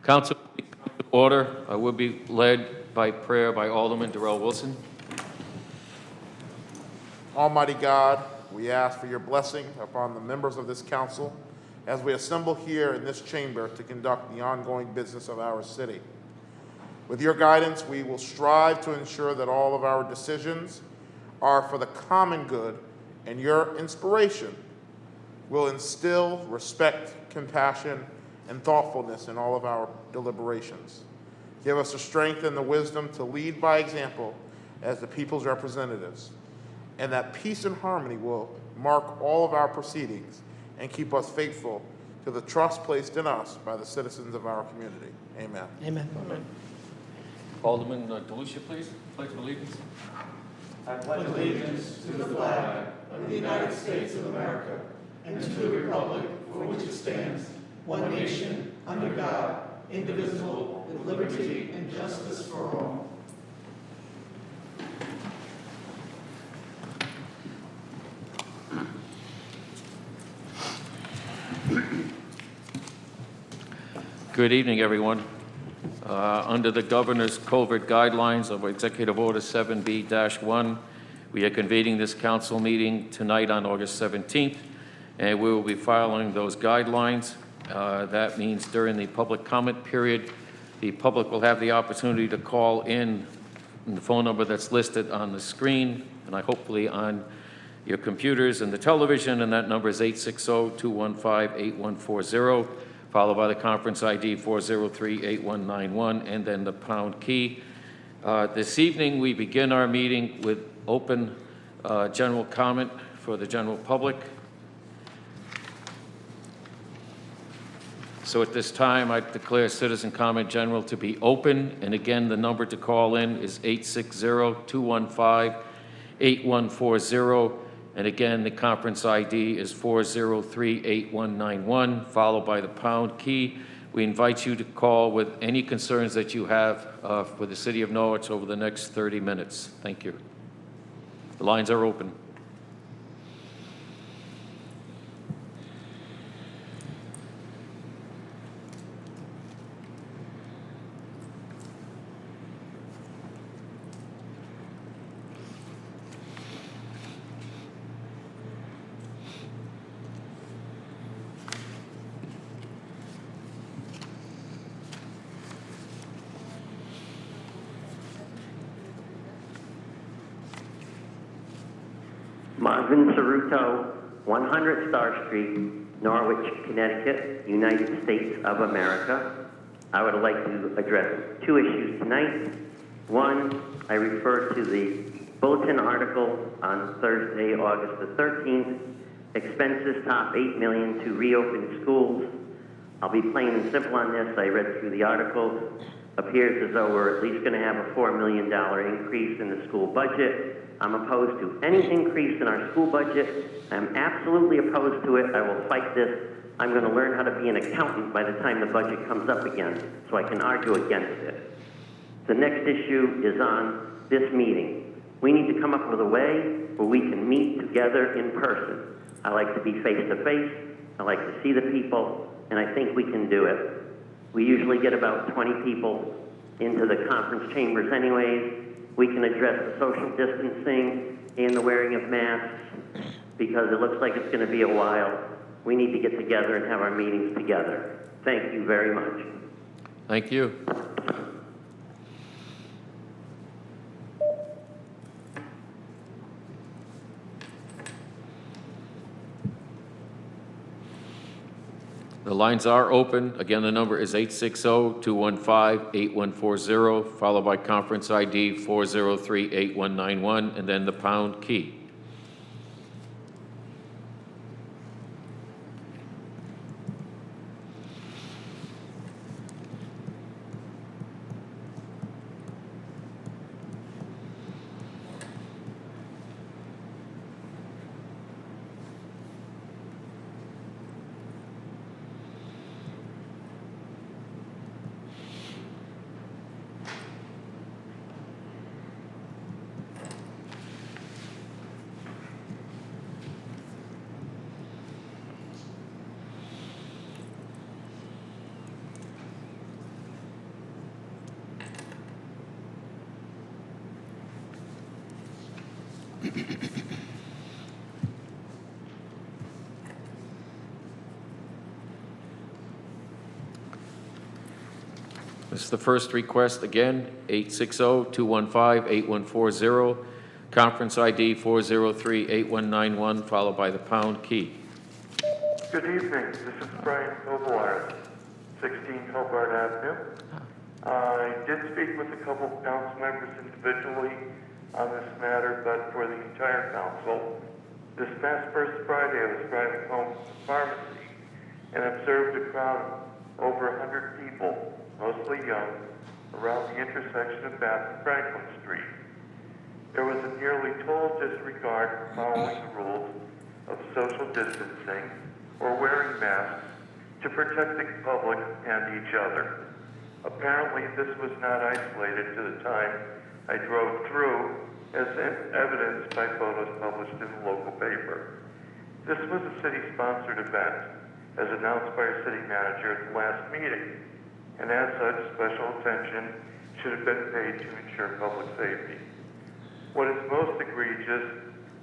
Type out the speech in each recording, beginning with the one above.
Council, order. I will be led by prayer by Alderman Darrell Wilson. Almighty God, we ask for your blessing upon the members of this council as we assemble here in this chamber to conduct the ongoing business of our city. With your guidance, we will strive to ensure that all of our decisions are for the common good, and your inspiration will instill respect, compassion, and thoughtfulness in all of our deliberations. Give us the strength and the wisdom to lead by example as the people's representatives, and that peace and harmony will mark all of our proceedings and keep us faithful to the trust placed in us by the citizens of our community. Amen. Amen. Alderman DeLucia, please. Pledge of allegiance. I pledge allegiance to the flag of the United States of America and to the republic for which it stands, one nation, under God, indivisible, with liberty and justice for all. Good evening, everyone. Under the Governor's COVID guidelines of Executive Order 7B-1, we are convening this council meeting tonight on August 17th, and we will be following those guidelines. That means during the public comment period, the public will have the opportunity to call in the phone number that's listed on the screen, and hopefully on your computers and the television, and that number is 860-215-8140. Followed by the conference ID 403-8191, and then the pound key. This evening, we begin our meeting with open general comment for the general public. So at this time, I declare citizen comment general to be open, and again, the number to call in is 860-215-8140. And again, the conference ID is 403-8191, followed by the pound key. We invite you to call with any concerns that you have for the city of Norwich over the next 30 minutes. Thank you. The lines are open. Marvin Cerruto, 100 Star Street, Norwich, Connecticut, United States of America. I would like to address two issues tonight. One, I refer to the bulletin article on Thursday, August the 13th. Expenses top $8 million to reopen schools. I'll be plain and simple on this. I read through the article. Appears as though we're at least going to have a $4 million increase in the school budget. I'm opposed to any increase in our school budget. I'm absolutely opposed to it. I will fight this. I'm going to learn how to be an accountant by the time the budget comes up again, so I can argue against it. The next issue is on this meeting. We need to come up with a way where we can meet together in person. I like to be face-to-face. I like to see the people, and I think we can do it. We usually get about 20 people into the conference chambers anyways. We can address the social distancing and the wearing of masks because it looks like it's going to be a while. We need to get together and have our meetings together. Thank you very much. Thank you. The lines are open. Again, the number is 860-215-8140, followed by conference ID 403-8191, and then the pound key. This is the first request, again, 860-215-8140, conference ID 403-8191, followed by the pound key. Good evening. This is Brian Kovalar, 16 Hobart Avenue. I did speak with a couple of council members individually on this matter, but for the entire council. This past first Friday, I was driving home from the pharmacy and observed a crowd of over 100 people, mostly young, around the intersection of Bath and Franklin Street. There was a nearly total disregard for following the rules of social distancing or wearing masks to protect the public and each other. Apparently, this was not isolated to the time I drove through, as evidenced by photos published in the local paper. This was a city-sponsored event, as announced by our city manager at the last meeting, and as such, special attention should have been paid to ensure public safety. What is most egregious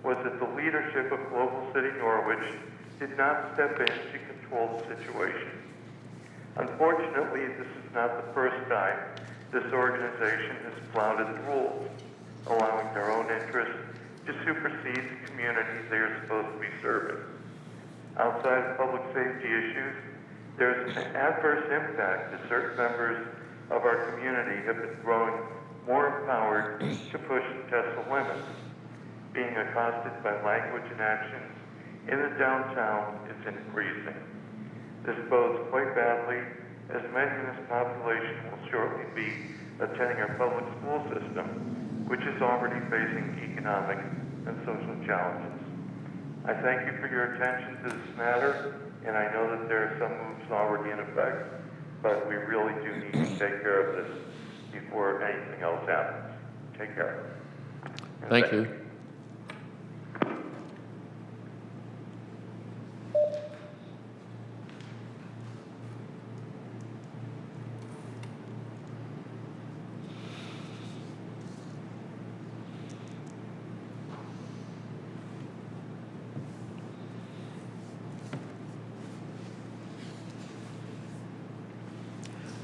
was that the leadership of Global City Norwich did not step in to control the situation. Unfortunately, this is not the first time this organization has flouted the rules, allowing their own interests to supersede the communities they are supposed to be serving. Outside of public safety issues, there's an adverse impact as certain members of our community have been growing more empowered to push and test the limits. Being accosted by language and actions in the downtown is increasing. This bodes quite badly, as many in this population will shortly be attending our public school system, which is already facing economic and social challenges. I thank you for your attention to this matter, and I know that there are some moves already in effect, but we really do need to take care of this before anything else happens. Take care. And Thank you.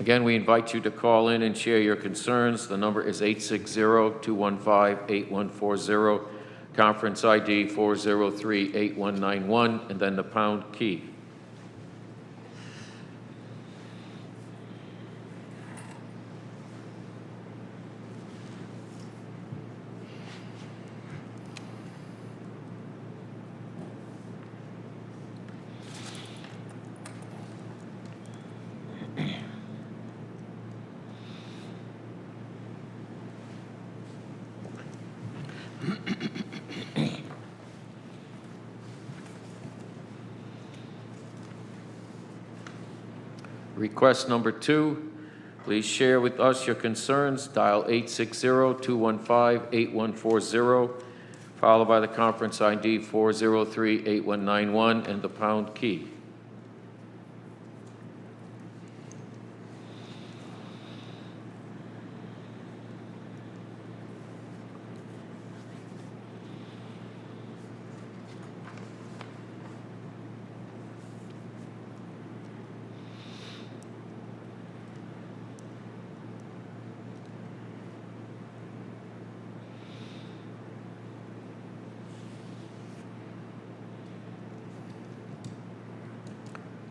Again, we invite you to call in and share your concerns. The number is 860-215-8140, conference ID 403-8191, and then the pound key. Request number 2, please share with us your concerns. Dial 860-215-8140, followed by the conference ID 403-8191 and the pound key.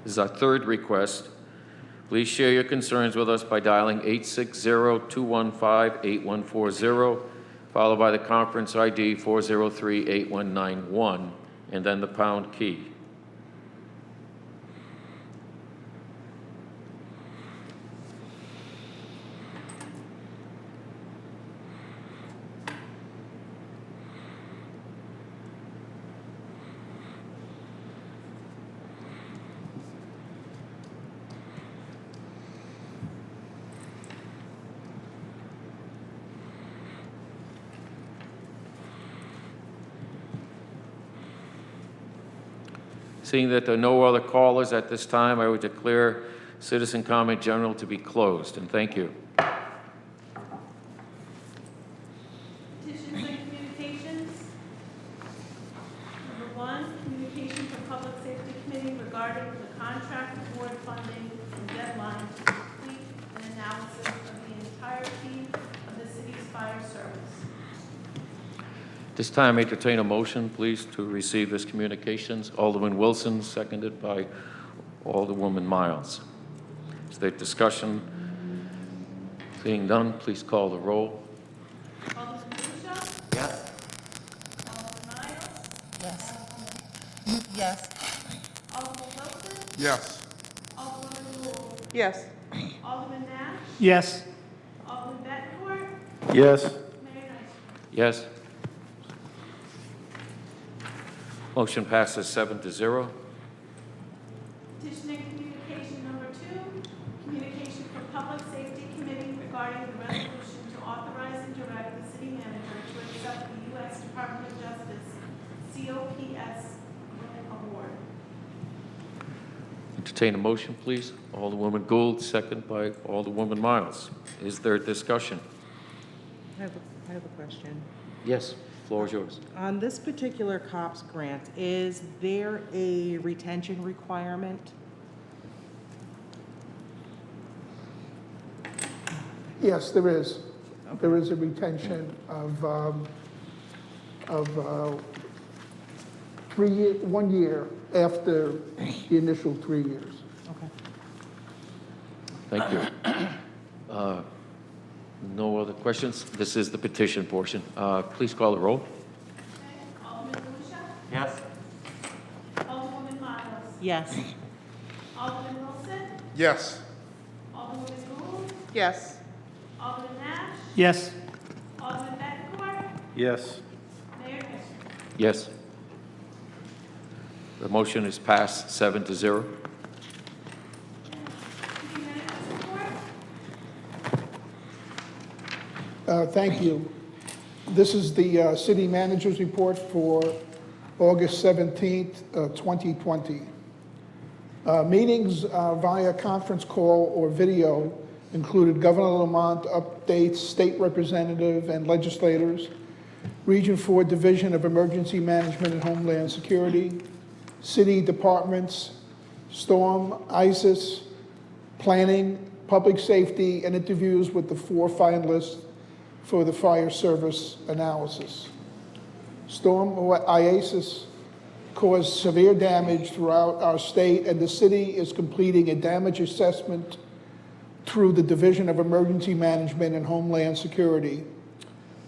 This is our third request. Please share your concerns with us by dialing 860-215-8140, followed by the conference ID 403-8191, and then the pound key. Seeing that there are no other callers at this time, I would declare citizen comment general to be closed, and thank you. Petitions and communications. Number 1, communication from Public Safety Committee regarding the contract award funding and deadline to complete an analysis This time, entertain a motion, please, to receive this communications. Alderman Wilson, seconded by Alderwoman Miles. Is there discussion? Seeing none, please call the roll. Alderman Lucia? Yes. Alderman Miles? Yes. Yes. Alderman Wilson? Yes. Alderwoman Gould? Yes. Alderman Nash? Yes. Alderman Bettencourt? Yes. Mayor Nice. Yes. Motion passes 7-0. Petition and communication number 2, communication from Public Safety Committee regarding the resolution to authorize and direct the city manager to accept the U.S. Department of Justice COPS award. Entertain a motion, please. Alderwoman Gould, second by Alderwoman Miles. Is there discussion? I have a question. Yes, floor is yours. On this particular COPS grant, is there a retention requirement? Yes, there is. There is a retention of 1 year after the initial 3 years. Okay. Thank you. No other questions? This is the petition portion. Please call the roll. Alderman Lucia? Yes. Alderwoman Miles? Yes. Alderman Wilson? Yes. Alderwoman Gould? Yes. Alderman Nash? Yes. Alderman Bettencourt? Yes. Mayor Nice. Yes. The motion is passed 7-0. City Manager's report? Thank you. This is the city manager's report for August 17th, 2020. Meetings via conference call or video included Governor Lamont updates, state representative and legislators, Region 4 Division of Emergency Management and Homeland Security, city departments, storm, ISIS, planning, public safety, and interviews with the 4 finalists for the fire service analysis. Storm ISIS caused severe damage throughout our state, and the city is completing a damage assessment through the Division of Emergency Management and Homeland Security,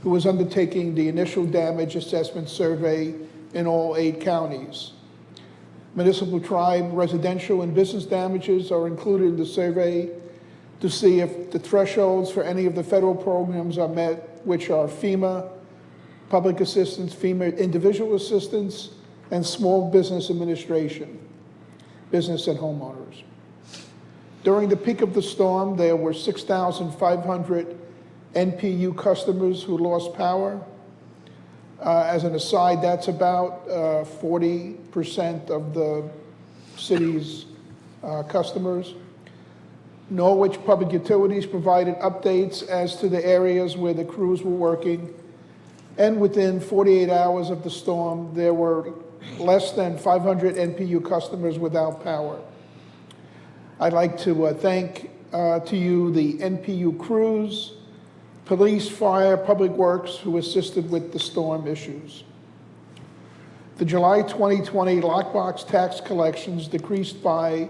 who is undertaking the initial damage assessment survey in all 8 counties. Municipal, tribe, residential, and business damages are included in the survey to see if the thresholds for any of the federal programs are met, which are FEMA, public assistance, FEMA individual assistance, and small business administration, business and homeowners. During the peak of the storm, there were 6,500 NPU customers who lost power. As an aside, that's about 40% of the city's customers. Norwich Public Utilities provided updates as to the areas where the crews were working, and within 48 hours of the storm, there were less than 500 NPU customers without power. I'd like to thank to you the NPU crews, police, fire, public works who assisted with the storm issues. The July 2020 lockbox tax collections decreased by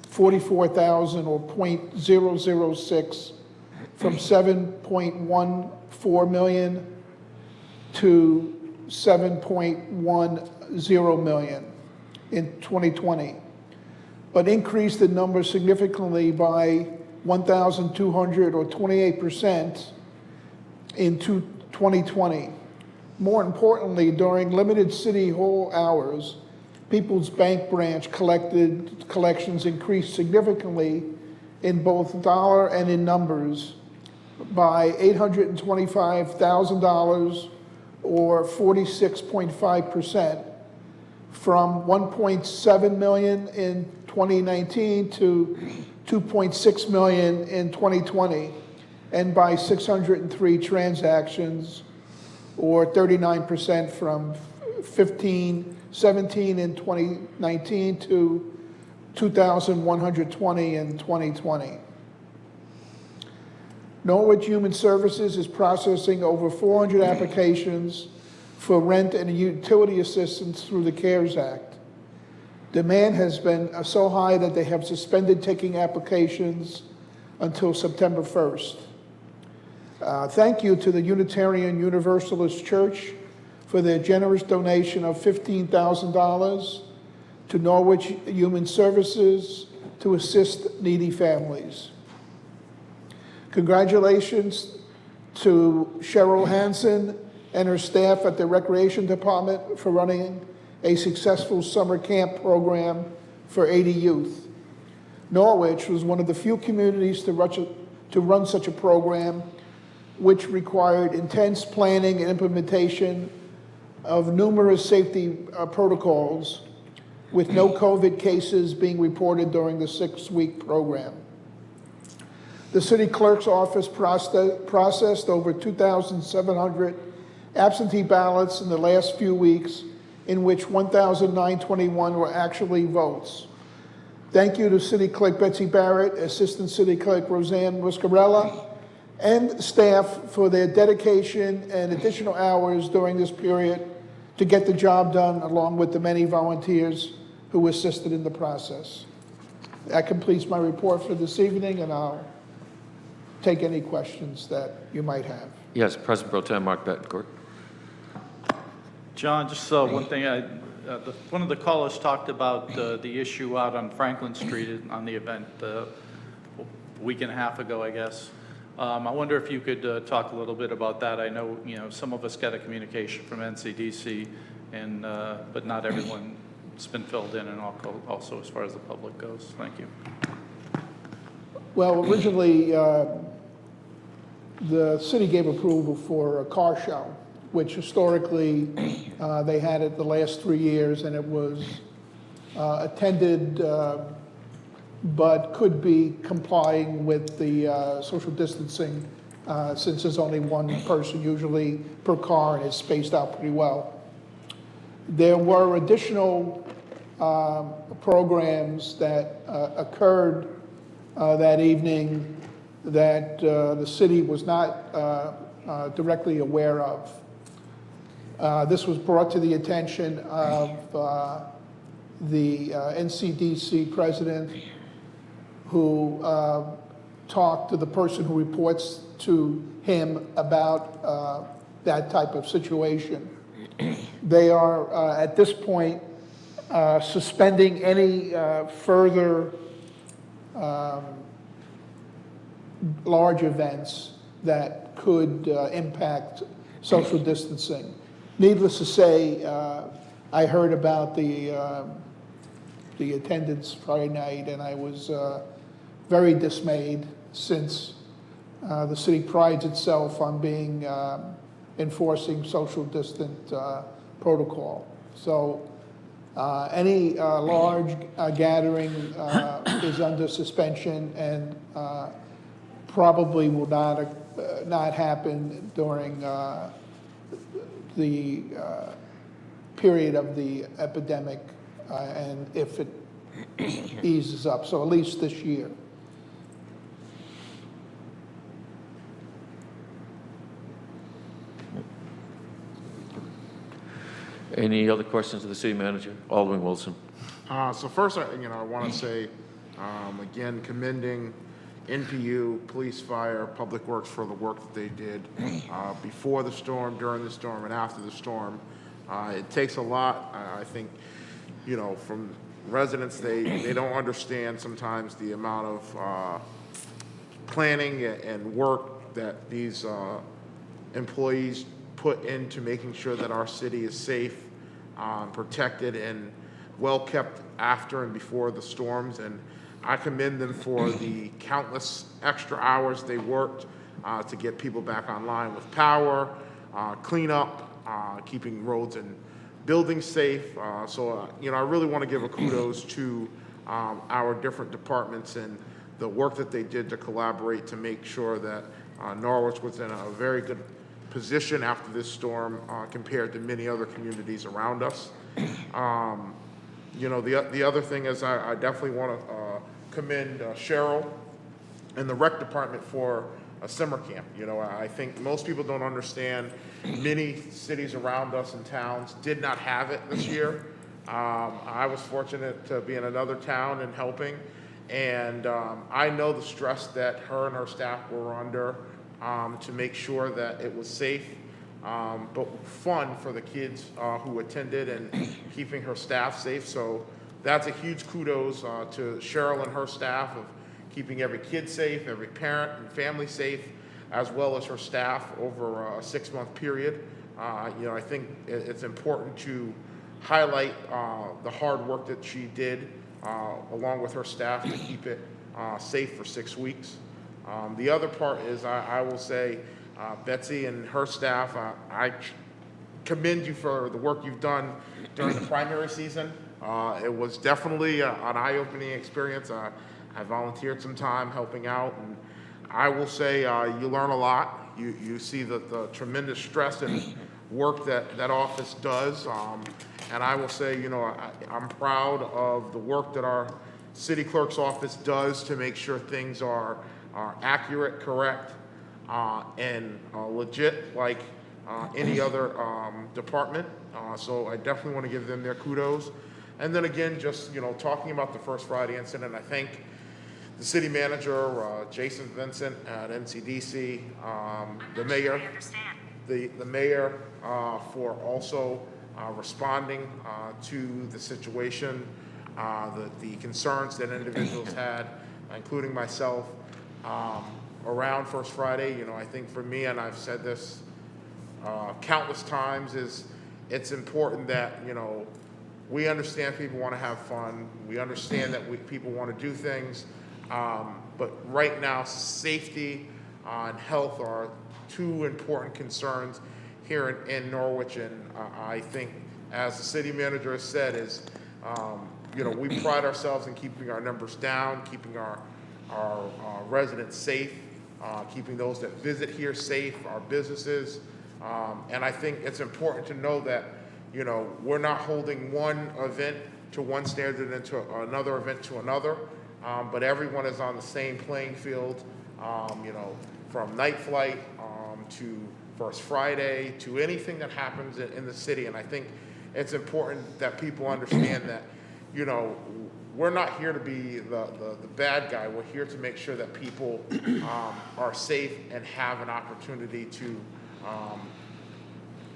44,000 or 0.006 from 7.14 million to 7.10 million in 2020, but increased the number significantly by 1,200 or 28% in 2020. More importantly, during limited city hall hours, People's Bank branch collections increased significantly in both dollar and in numbers by $825,000 or 46.5%, from 1.7 million in 2019 to 2.6 million in 2020, and by 603 transactions, or 39%, from 17 in 2019 to 2,120 in 2020. Norwich Human Services is processing over 400 applications for rent and utility assistance through the CARES Act. Demand has been so high that they have suspended taking applications until September 1st. Thank you to the Unitarian Universalist Church for their generous donation of $15,000 to Norwich Human Services to assist needy families. Congratulations to Cheryl Hansen and her staff at the Recreation Department for running a successful summer camp program for 80 youth. Norwich was one of the few communities to run such a program, which required intense planning and implementation of numerous safety protocols, with no COVID cases being reported during the 6-week program. The city clerk's office processed over 2,700 absentee ballots in the last few weeks, in which 1,921 were actually votes. Thank you to City Clerk Betsy Barrett, Assistant City Clerk Roseanne Muscarella, and staff for their dedication and additional hours during this period to get the job done, along with the many volunteers who assisted in the process. That completes my report for this evening, and I'll take any questions that you might have. Yes, President Pro Tem Mark Betancourt. John, just one thing. One of the callers talked about the issue out on Franklin Street on the event a week and a half ago, I guess. I wonder if you could talk a little bit about that. I know, some of us get a communication from NCDC, but not everyone's been filled in, and also as far as the public goes. Thank you. Well, originally, the city gave approval for a car show, which historically they had it the last 3 years, and it was attended, but could be complying with the social distancing, since there's only one person usually per car and it's spaced out pretty well. There were additional programs that occurred that evening that the city was not directly aware of. This was brought to the attention of the NCDC president, who talked to the person who reports to him about that type of situation. They are, at this point, suspending any further large events that could impact social distancing. Needless to say, I heard about the attendance Friday night, and I was very dismayed, since the city prides itself on being enforcing social distant protocol. So any large gathering is under suspension, and probably will not happen during the period of the epidemic, and if it eases up, so at least this year. Any other questions of the city manager? Alderman Wilson. So first, I want to say, again, commending NPU, Police, Fire, Public Works for the work that they did before the storm, during the storm, and after the storm. It takes a lot. I think, from residents, they don't understand sometimes the amount of planning and work that these employees put into making sure that our city is safe, protected, and well kept after and before the storms. And I commend them for the countless extra hours they worked to get people back online with power, cleanup, keeping roads and buildings safe. So I really want to give a kudos to our different departments and the work that they did to collaborate to make sure that Norwich was in a very good position after this storm compared to many other communities around us. The other thing is I definitely want to commend Cheryl and the rec department for a summer camp. You know, I think most people don't understand, many cities around us and towns did not have it this year. I was fortunate to be in another town and helping, and I know the stress that her and her staff were under to make sure that it was safe, but fun for the kids who attended and keeping her staff safe. So that's a huge kudos to Cheryl and her staff of keeping every kid safe, every parent and family safe, as well as her staff over a 6-month period. You know, I think it's important to highlight the hard work that she did along with her staff to keep it safe for 6 weeks. The other part is I will say Betsy and her staff, I commend you for the work you've done during the primary season. It was definitely an eye-opening experience. I volunteered some time helping out, and I will say you learn a lot. You see the tremendous stress and work that office does. And I will say, you know, I'm proud of the work that our city clerk's office does to make sure things are accurate, correct, and legit like any other department. So I definitely want to give them their kudos. And then again, just, you know, talking about the First Friday incident, I thank the city manager, Jason Vincent at NCDC, the mayor, the mayor for also responding to the situation, the concerns that individuals had, including myself, around First Friday. You know, I think for me, and I've said this countless times, is it's important that, you know, we understand people want to have fun. We understand that people want to do things. But right now, safety and health are two important concerns here in Norwich. And I think, as the city manager has said, is, you know, we pride ourselves in keeping our numbers down, keeping our residents safe, keeping those that visit here safe, our businesses. And I think it's important to know that, you know, we're not holding one event to one standard and to another event to another, but everyone is on the same playing field, you know, from Night Flight to First Friday to anything that happens in the city. And I think it's important that people understand that, you know, we're not here to be the bad guy. We're here to make sure that people are safe and have an opportunity to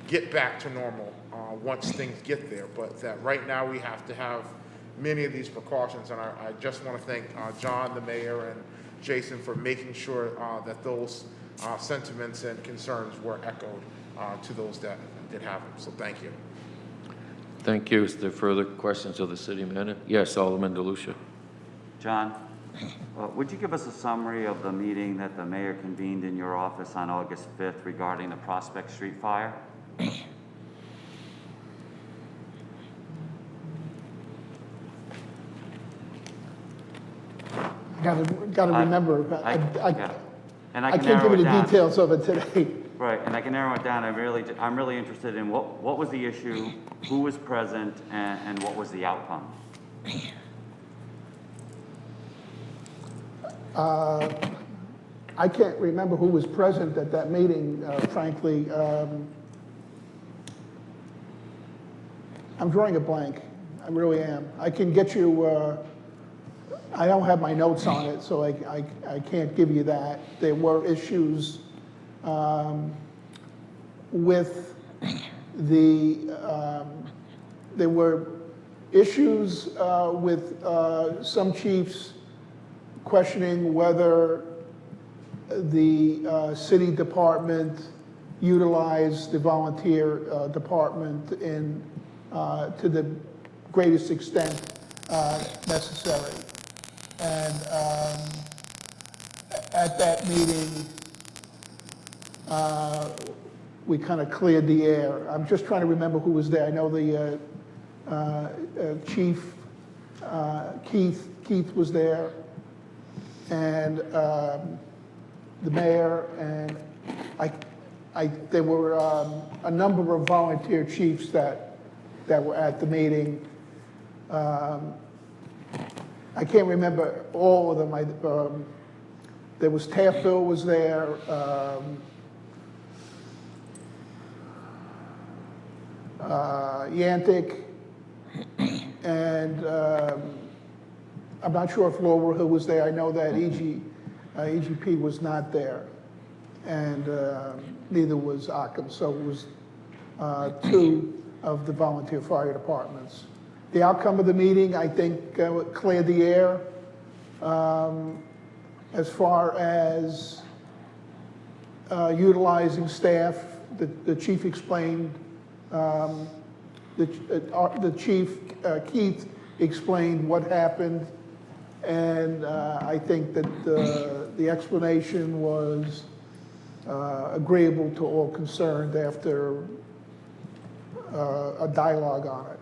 get back to normal once things get there. But that right now we have to have many of these precautions. And I just want to thank John, the mayor, and Jason for making sure that those sentiments and concerns were echoed to those that did have them. So thank you. Thank you. Is there further questions of the city manager? Yes, Alderman DeLucia. John, would you give us a summary of the meeting that the mayor convened in your office on August 5th regarding the Prospect Street fire? Gotta remember, Yeah. And I can't give you the details of it today. Right, and I can narrow it down. I'm really interested in what was the issue, who was present, and what was the outcome? I can't remember who was present at that meeting, frankly. I'm drawing a blank. I really am. I can get you, I don't have my notes on it, so I can't give you that. There were issues with there were issues with some chiefs questioning whether the city department utilized the volunteer department to the greatest extent necessary. And at that meeting, we kind of cleared the air. I'm just trying to remember who was there. I know the chief, Keith was there, and the mayor, and there were a number of volunteer chiefs that were at the meeting. I can't remember all of them. There was Taftville was there. Yantic, and I'm not sure if Laurel Hill was there. I know that EGP was not there, and neither was Occam. So it was two of the volunteer fire departments. The outcome of the meeting, I think, cleared the air as far as utilizing staff. The chief explained. The chief, Keith, explained what happened, and I think that the explanation was agreeable to all concerned after a dialogue on it.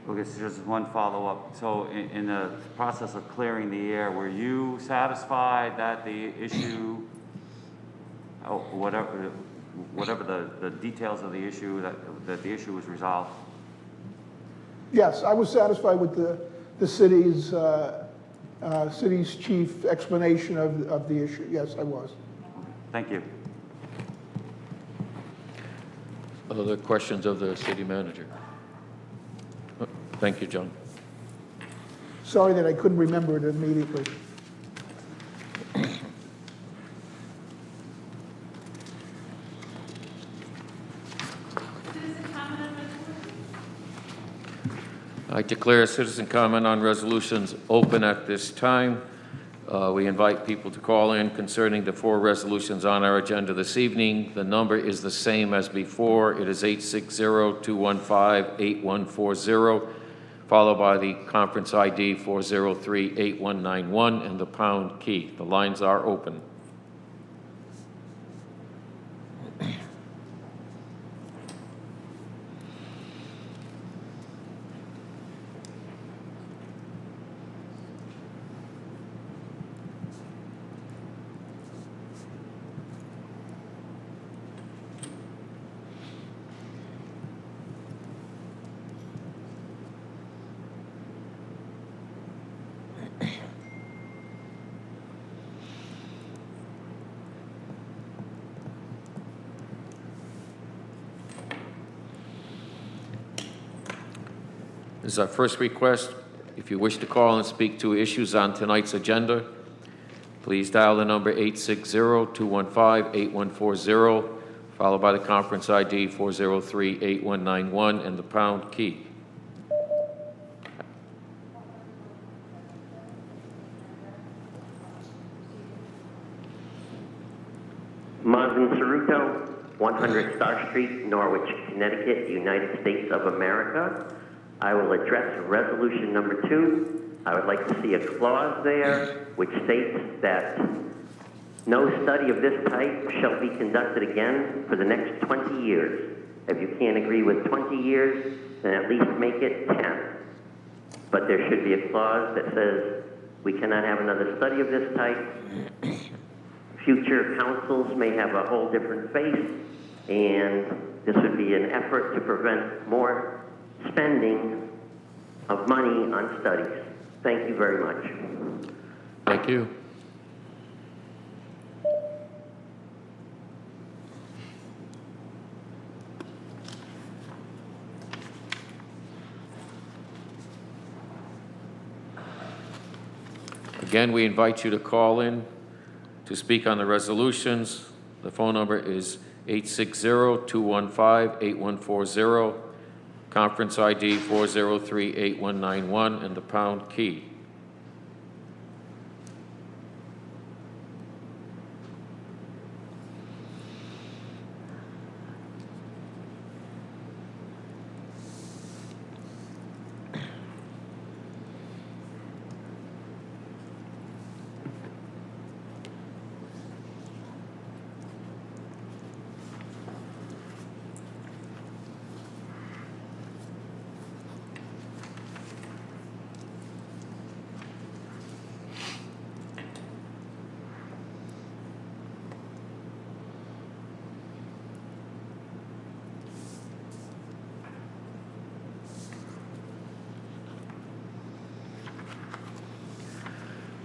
Okay, so just one follow-up. So in the process of clearing the air, were you satisfied that the issue, whatever the details of the issue, that the issue was resolved? Yes, I was satisfied with the city's chief explanation of the issue. Yes, I was. Thank you. Other questions of the city manager? Thank you, John. Sorry that I couldn't remember it immediately. Citizen comment on resolution? I declare citizen comment on resolutions open at this time. We invite people to call in concerning the 4 resolutions on our agenda this evening. The number is the same as before. It is 860-215-8140, followed by the conference ID 403-8191 and the pound key. The lines are open. This is our first request. If you wish to call and speak to issues on tonight's agenda, please dial the number 860-215-8140, followed by the conference ID 403-8191 and the pound key. Mazin Saruto, 100 Star Street, Norwich, Connecticut, United States of America. I will address resolution number 2. I would like to see a clause there which states that no study of this type shall be conducted again for the next 20 years. If you can't agree with 20 years, then at least make it 10. But there should be a clause that says we cannot have another study of this type. Future councils may have a whole different face, and this would be an effort to prevent more spending of money on studies. Thank you very much. Thank you. Again, we invite you to call in to speak on the resolutions. The phone number is 860-215-8140, conference ID 403-8191, and the pound key.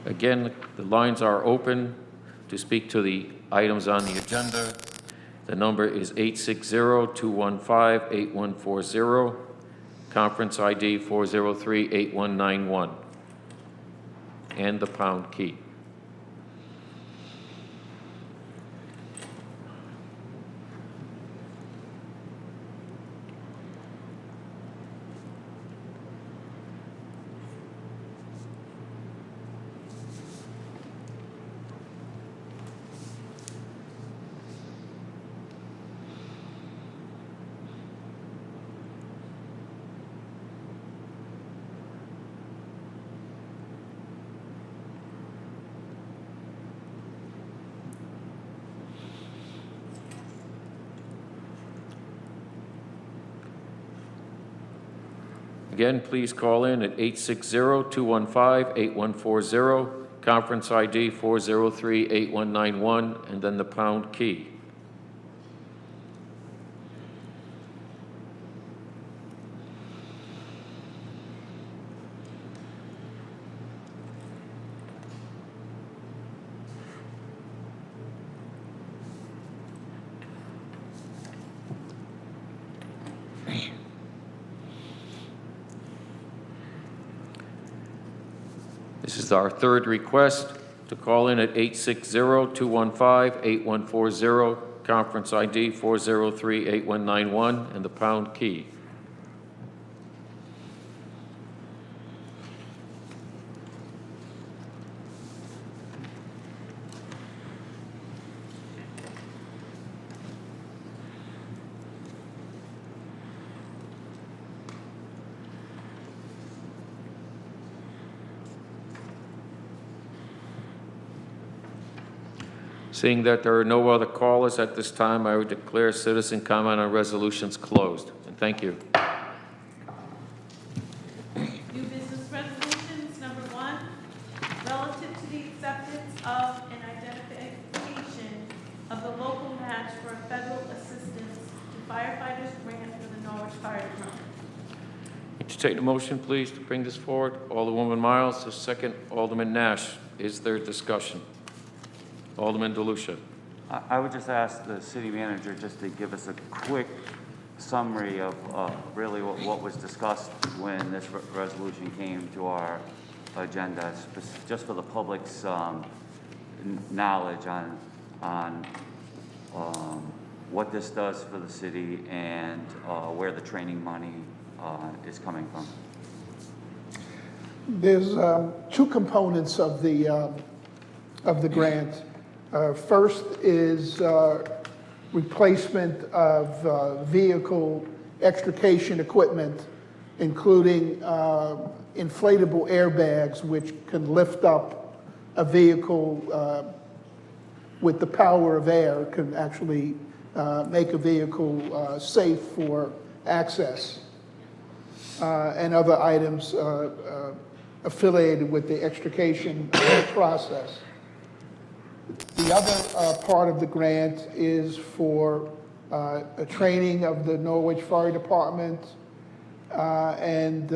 Again, the lines are open to speak to the items on the agenda. The number is 860-215-8140, conference ID 403-8191, and the pound key. Again, please call in at 860-215-8140, conference ID 403-8191, and then the pound key. This is our third request to call in at 860-215-8140, conference ID 403-8191, and the pound key. Seeing that there are no other callers at this time, I would declare citizen comment on resolutions closed. And thank you. New business resolutions, number 1, relative to the acceptance of an identification of the local match for federal assistance to firefighters grant for the Norwich Fire Department. Would you take the motion, please, to bring this forward? Alderwoman Miles, the second. Alderman Nash. Is there discussion? Alderman DeLucia. I would just ask the city manager just to give us a quick summary of really what was discussed when this resolution came to our agenda, just for the public's knowledge on what this does for the city and where the training money is coming from. There's two components of the grant. First is replacement of vehicle extrication equipment, including inflatable airbags, which can lift up a vehicle with the power of air, can actually make a vehicle safe for access, and other items affiliated with the extrication process. The other part of the grant is for a training of the Norwich Fire Department, and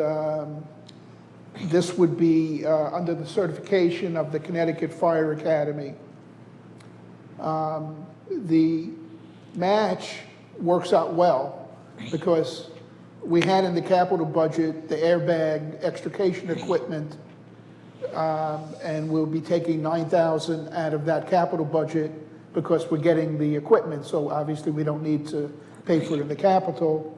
this would be under the certification of the Connecticut Fire Academy. The match works out well because we had in the capital budget the airbag extrication equipment, and we'll be taking $9,000 out of that capital budget because we're getting the equipment. So obviously we don't need to pay for it in the capital.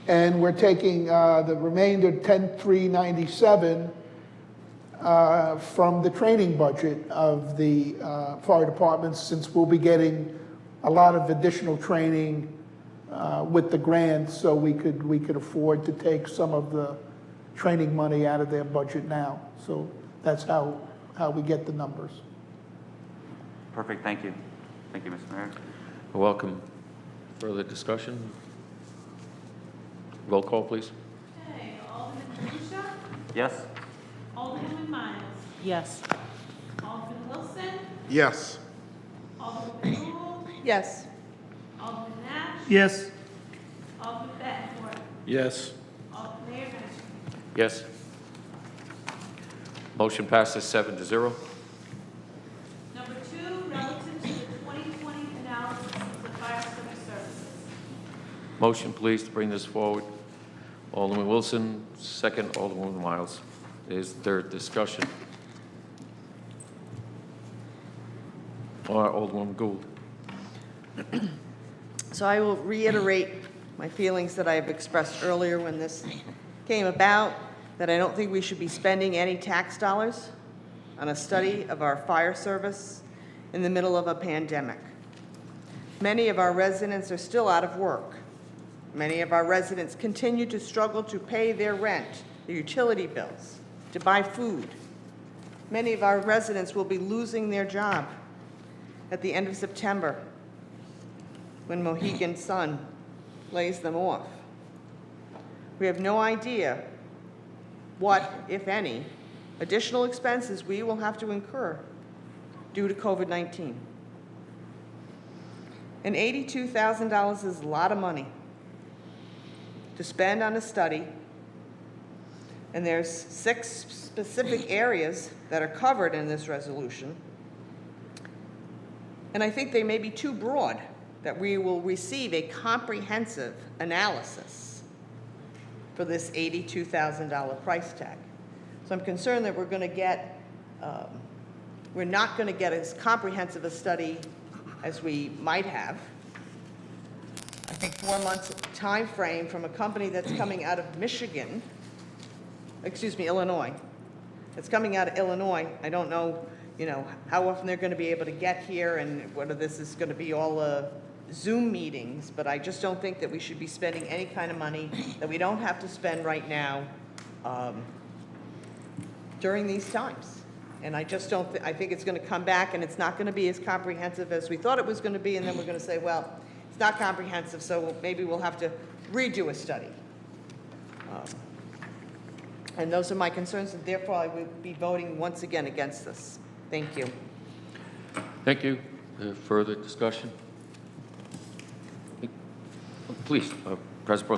And we're taking the remainder, $10,397, from the training budget of the fire departments, since we'll be getting a lot of additional training with the grant, so we could afford to take some of the training money out of their budget now. So that's how we get the numbers. Perfect, thank you. Thank you, Mr. Mayor. Welcome. Further discussion? Roll call, please. Okay, Alderman DeLucia, Yes? Alderwoman Miles, Yes. Alderman Wilson, Yes. Alderwoman Rule, Yes. Alderman Nash, Yes. Alderman Bettencourt, Yes. Mayor Ventura. Yes. Motion passes 7-0. Number 2, relative to the 2020 analysis of the fire civil services. Motion, please, to bring this forward. Alderman Wilson, second, Alderman Miles. Is there discussion? Or Alderman Gould? So I will reiterate my feelings that I have expressed earlier when this came about, that I don't think we should be spending any tax dollars on a study of our fire service in the middle of a pandemic. Many of our residents are still out of work. Many of our residents continue to struggle to pay their rent, their utility bills, to buy food. Many of our residents will be losing their job at the end of September when Mohegan Sun lays them off. We have no idea what, if any, additional expenses we will have to incur due to COVID-19. And $82,000 is a lot of money to spend on a study, and there's 6 specific areas that are covered in this resolution. And I think they may be too broad, that we will receive a comprehensive analysis for this $82,000 price tag. So I'm concerned that we're not going to get as comprehensive a study as we might have. I think 4 months time frame from a company that's coming out of Illinois. It's coming out of Illinois. I don't know, how often they're going to be able to get here and whether this is going to be all Zoom meetings, but I just don't think that we should be spending any kind of money that we don't have to spend right now during these times. And I just don't, I think it's going to come back and it's not going to be as comprehensive as we thought it was going to be, and then we're going to say, well, it's not comprehensive, so maybe we'll have to redo a study. And those are my concerns, and therefore I will be voting once again against this. Thank you. Thank you. Further discussion? Please, President Pro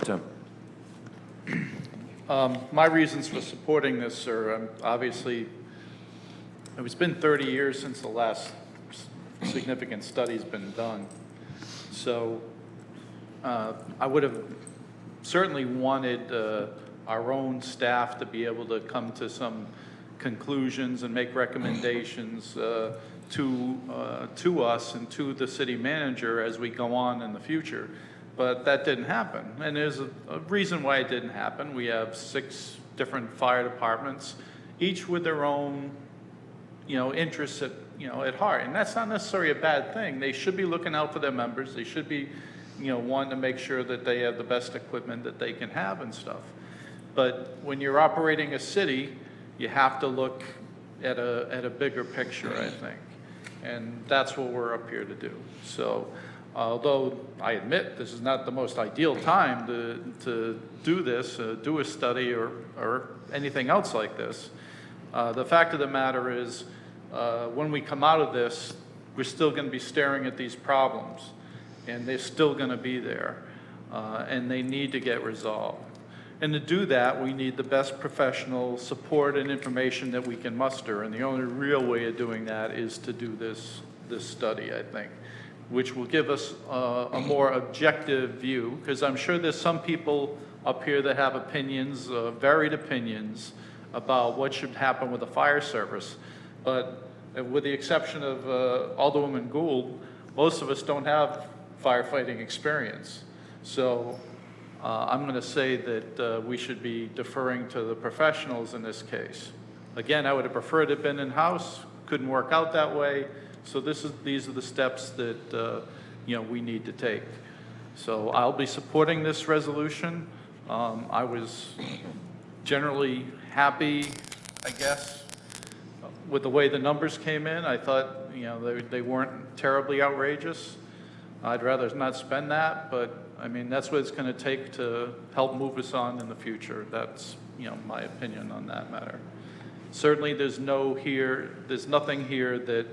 Tem. My reasons for supporting this are obviously, it's been 30 years since the last significant study's been done. So I would have certainly wanted our own staff to be able to come to some conclusions and make recommendations to us and to the city manager as we go on in the future. But that didn't happen, and there's a reason why it didn't happen. We have 6 different fire departments, each with their own, interests at heart, and that's not necessarily a bad thing. They should be looking out for their members. They should be, wanting to make sure that they have the best equipment that they can have and stuff. But when you're operating a city, you have to look at a bigger picture, I think, and that's what we're up here to do. So. Although I admit this is not the most ideal time to do this, do a study or anything else like this, the fact of the matter is when we come out of this, we're still going to be staring at these problems, and they're still going to be there, and they need to get resolved. And to do that, we need the best professional support and information that we can muster, and the only real way of doing that is to do this study, I think, which will give us a more objective view, because I'm sure there's some people up here that have opinions, varied opinions, about what should happen with the fire service. But with the exception of Alderwoman Gould, most of us don't have firefighting experience. So I'm going to say that we should be deferring to the professionals in this case. Again, I would have preferred it been in-house, couldn't work out that way. So these are the steps that we need to take. So I'll be supporting this resolution. I was generally happy, I guess, with the way the numbers came in. I thought they weren't terribly outrageous. I'd rather not spend that, but I mean that's what it's going to take to help move us on in the future. That's my opinion on that matter. Certainly, there's nothing here that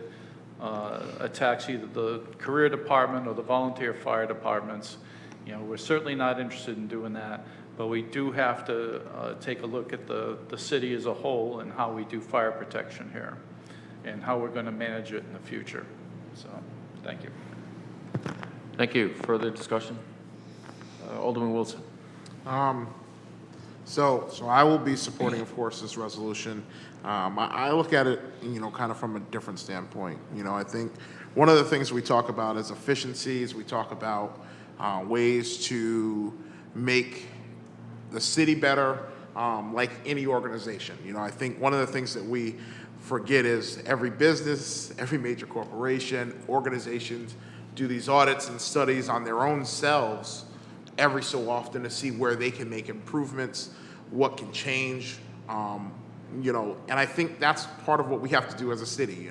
attacks either the career department or the volunteer fire departments. We're certainly not interested in doing that. but we do have to take a look at the city as a whole and how we do fire protection here and how we're going to manage it in the future. So, thank you. Thank you. Further discussion? Alderman Wilson. So I will be supporting, of course, this resolution. I look at it, kind of from a different standpoint. I think one of the things we talk about is efficiencies. We talk about ways to make the city better, like any organization. I think one of the things that we forget is every business, every major corporation, organizations do these audits and studies on their own selves every so often to see where they can make improvements, what can change, and I think that's part of what we have to do as a city,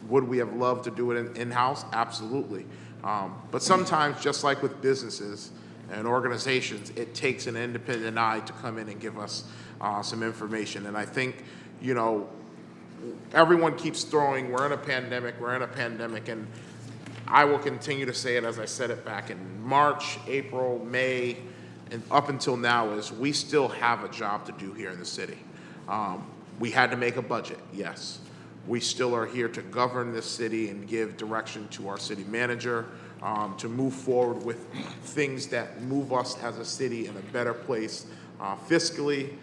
Would we have loved to do it in-house? Absolutely. But sometimes, just like with businesses and organizations, it takes an independent eye to come in and give us some information. And I think, everyone keeps throwing, we're in a pandemic, and I will continue to say it as I said it back in March, April, May, and up until now, is we still have a job to do here in the city. We had to make a budget, yes. We still are here to govern this city and give direction to our city manager, to move forward with things that move us as a city in a better place, fiscally,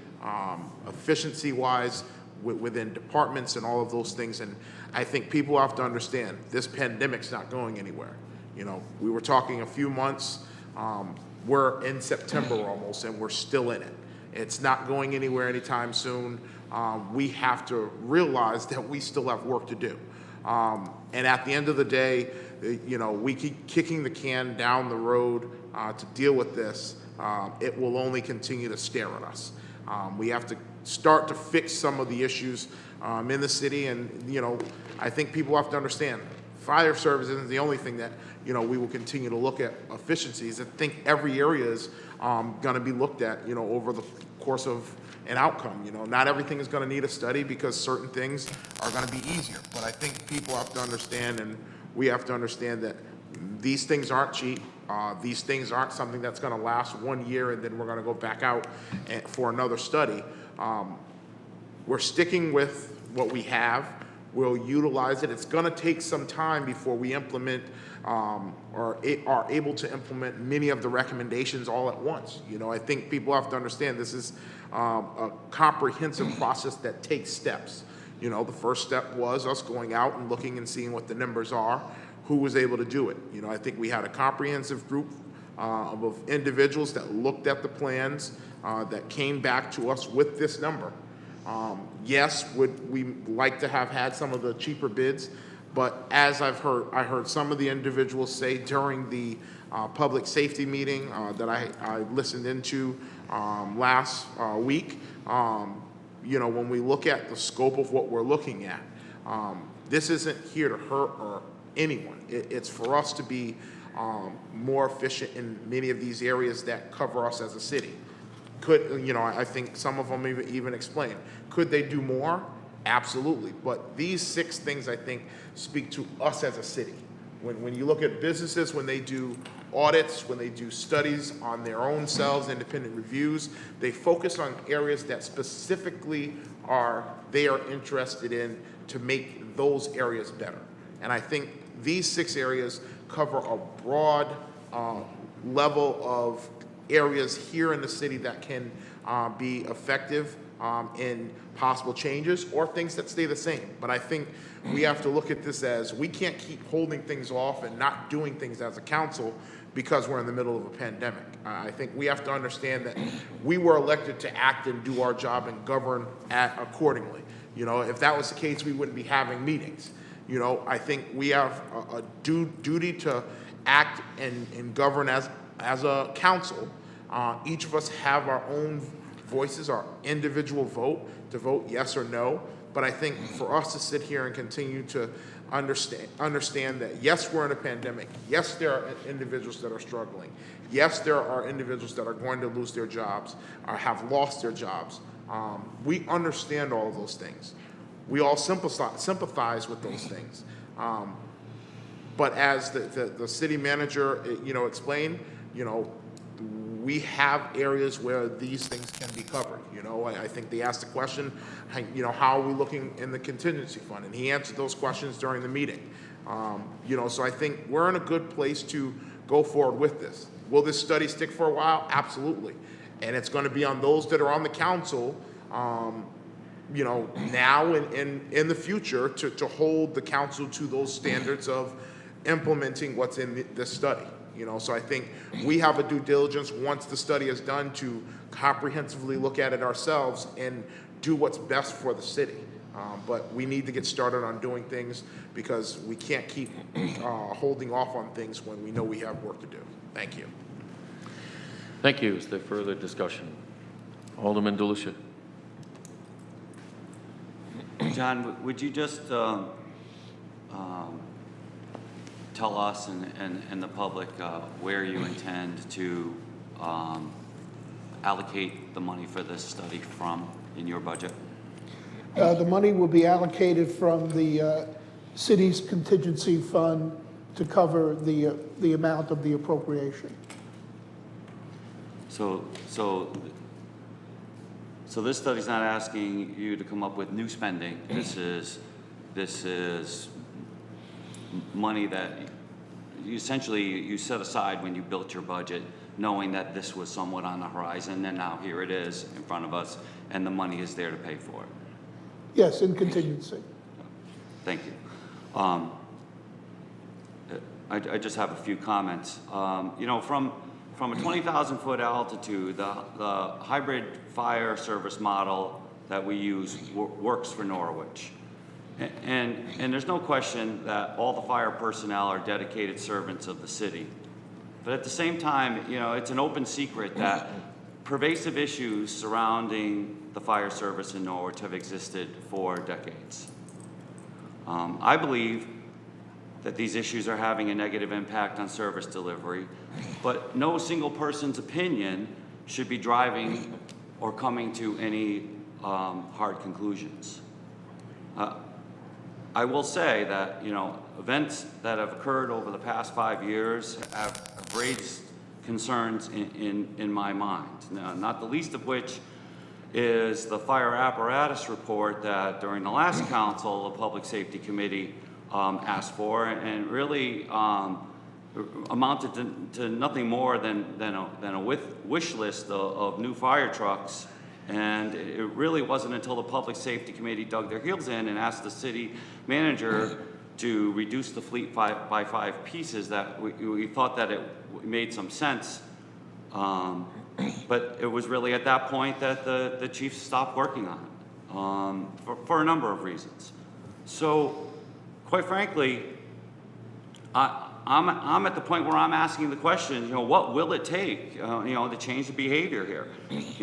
efficiency-wise, within departments and all of those things. And I think people have to understand this pandemic's not going anywhere. We were talking a few months, we're in September almost, and we're still in it. It's not going anywhere anytime soon. We have to realize that we still have work to do. And at the end of the day, we keep kicking the can down the road to deal with this. It will only continue to stare at us. We have to start to fix some of the issues in the city, and I think people have to understand fire service isn't the only thing that we will continue to look at efficiencies. I think every area is going to be looked at over the course of an outcome. Not everything is going to need a study because certain things are going to be easier. But I think people have to understand, and we have to understand, that these things aren't cheap. These things aren't something that's going to last 1 year and then we're going to go back out for another study. We're sticking with what we have. We'll utilize it. It's going to take some time before we implement or are able to implement many of the recommendations all at once. I think people have to understand this is a comprehensive process that takes steps. The first step was us going out and looking and seeing what the numbers are, who was able to do it. I think we had a comprehensive group of individuals that looked at the plans that came back to us with this number. Yes, would we like to have had some of the cheaper bids, but as I heard some of the individuals say during the public safety meeting that I listened into last week, when we look at the scope of what we're looking at, this isn't here to hurt or anyone. It's for us to be more efficient in many of these areas that cover us as a city. I think some of them even explain, could they do more? Absolutely. But these 6 things, I think, speak to us as a city. When you look at businesses, when they do audits, when they do studies on their own selves, independent reviews, they focus on areas that specifically they are interested in to make those areas better. And I think these 6 areas cover a broad level of areas here in the city that can be effective in possible changes or things that stay the same. But I think we have to look at this as we can't keep holding things off and not doing things as a council because we're in the middle of a pandemic. I think we have to understand that we were elected to act and do our job and govern accordingly. If that was the case, we wouldn't be having meetings. I think we have a duty to act and govern as a council. Each of us have our own voices, our individual vote to vote yes or no. But I think for us to sit here and continue to understand that yes, we're in a pandemic. Yes, there are individuals that are struggling. Yes, there are individuals that are going to lose their jobs or have lost their jobs. We understand all of those things. We all sympathize with those things. But as the city manager, explained, we have areas where these things can be covered. I think they asked the question, how are we looking in the contingency fund? And he answered those questions during the meeting. So I think we're in a good place to go forward with this. Will this study stick for a while? Absolutely. And it's going to be on those that are on the council, now and in the future to hold the council to those standards of implementing what's in this study. So I think we have a due diligence once the study is done to comprehensively look at it ourselves and do what's best for the city. But we need to get started on doing things because we can't keep holding off on things when we know we have work to do. Thank you. Thank you. Is there further discussion? Alderman DeLucia. John, would you just tell us and the public where you intend to allocate the money for this study from in your budget? The money will be allocated from the city's contingency fund to cover the amount of the appropriation. So this study's not asking you to come up with new spending. This is money that you essentially set aside when you built your budget, knowing that this was somewhat on the horizon, and now here it is in front of us, and the money is there to pay for it. Yes, in contingency. Thank you. I just have a few comments. From a 20,000-foot altitude, the hybrid fire service model that we use works for Norwich. And there's no question that all the fire personnel are dedicated servants of the city. But at the same time, it's an open secret that pervasive issues surrounding the fire service in Norwich have existed for decades. I believe that these issues are having a negative impact on service delivery, but no single person's opinion should be driving or coming to any hard conclusions. I will say that, events that have occurred over the past 5 years have raised concerns in my mind, not the least of which is the fire apparatus report that during the last council, the Public Safety Committee asked for, and really amounted to nothing more than a wish list of new fire trucks. And it really wasn't until the Public Safety Committee dug their heels in and asked the city manager to reduce the fleet by 5 pieces that we thought that it made some sense. But it was really at that point that the chiefs stopped working on it for a number of reasons. So, quite frankly, I'm at the point where I'm asking the question, what will it take, to change the behavior here?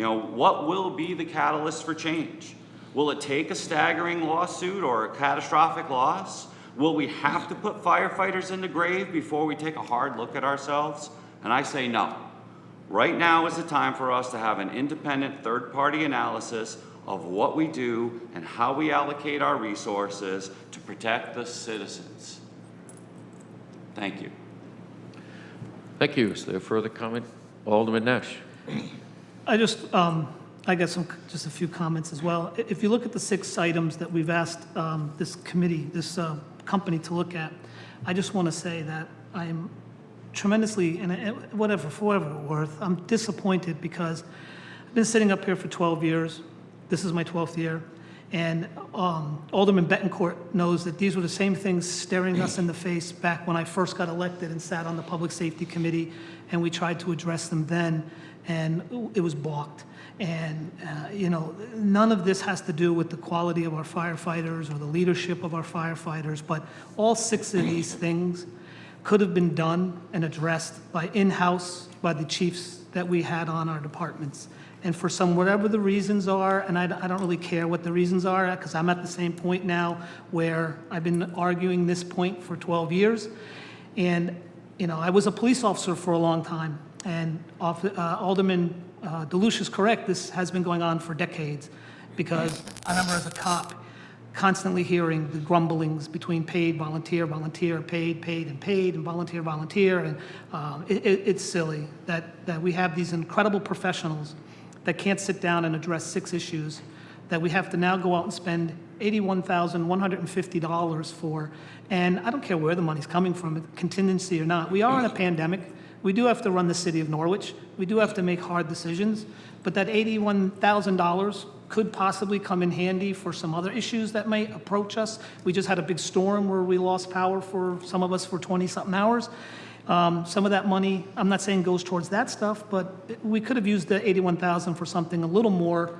What will be the catalyst for change? Will it take a staggering lawsuit or a catastrophic loss? Will we have to put firefighters in the grave before we take a hard look at ourselves? And I say no. Right now is the time for us to have an independent third-party analysis of what we do and how we allocate our resources to protect the citizens. Thank you. Thank you. Is there further comment? Alderman Nash. I just a few comments as well. If you look at the 6 items that we've asked this committee, this company to look at, I just want to say that I am tremendously, and for whatever it's worth, I'm disappointed because I've been sitting up here for 12 years. This is my 12th year. And Alderman Betancourt knows that these were the same things staring us in the face back when I first got elected and sat on the Public Safety Committee, and we tried to address them then, and it was balked. And, none of this has to do with the quality of our firefighters or the leadership of our firefighters, but all 6 of these things could have been done and addressed by in-house, by the chiefs that we had on our departments. And for whatever the reasons are, and I don't really care what the reasons are, because I'm at the same point now where I've been arguing this point for 12 years. And, I was a police officer for a long time, and Alderman DeLucia is correct. This has been going on for decades, because I remember as a cop, constantly hearing the grumblings between paid, volunteer, volunteer, paid, paid, and paid, and volunteer, volunteer, and it's silly that we have these incredible professionals that can't sit down and address 6 issues that we have to now go out and spend $81,150 for, and I don't care where the money's coming from, contingency or not. We are in a pandemic. We do have to run the city of Norwich. We do have to make hard decisions, but that $81,000 could possibly come in handy for some other issues that may approach us. We just had a big storm where we lost power for some of us for 20-something hours. Some of that money, I'm not saying goes towards that stuff, but we could have used the $81,000 for something a little more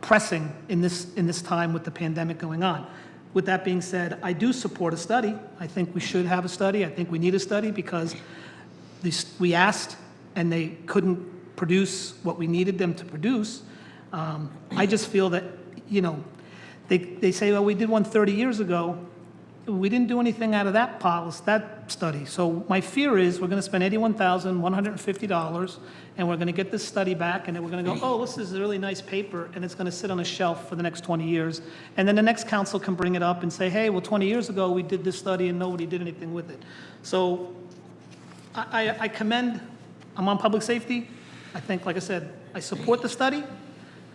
pressing in this time with the pandemic going on. With that being said, I do support a study. I think we should have a study. I think we need a study because we asked and they couldn't produce what we needed them to produce. I just feel that, you know, they say, well, we did one 30 years ago. We didn't do anything out of that policy, that study. So my fear is we're going to spend $81,150 and we're going to get this study back and then we're going to go, oh, this is a really nice paper, and it's going to sit on a shelf for the next 20 years. And then the next council can bring it up and say, hey, well, 20 years ago we did this study and nobody did anything with it. So I commend, I'm on public safety. I think, like I said, I support the study.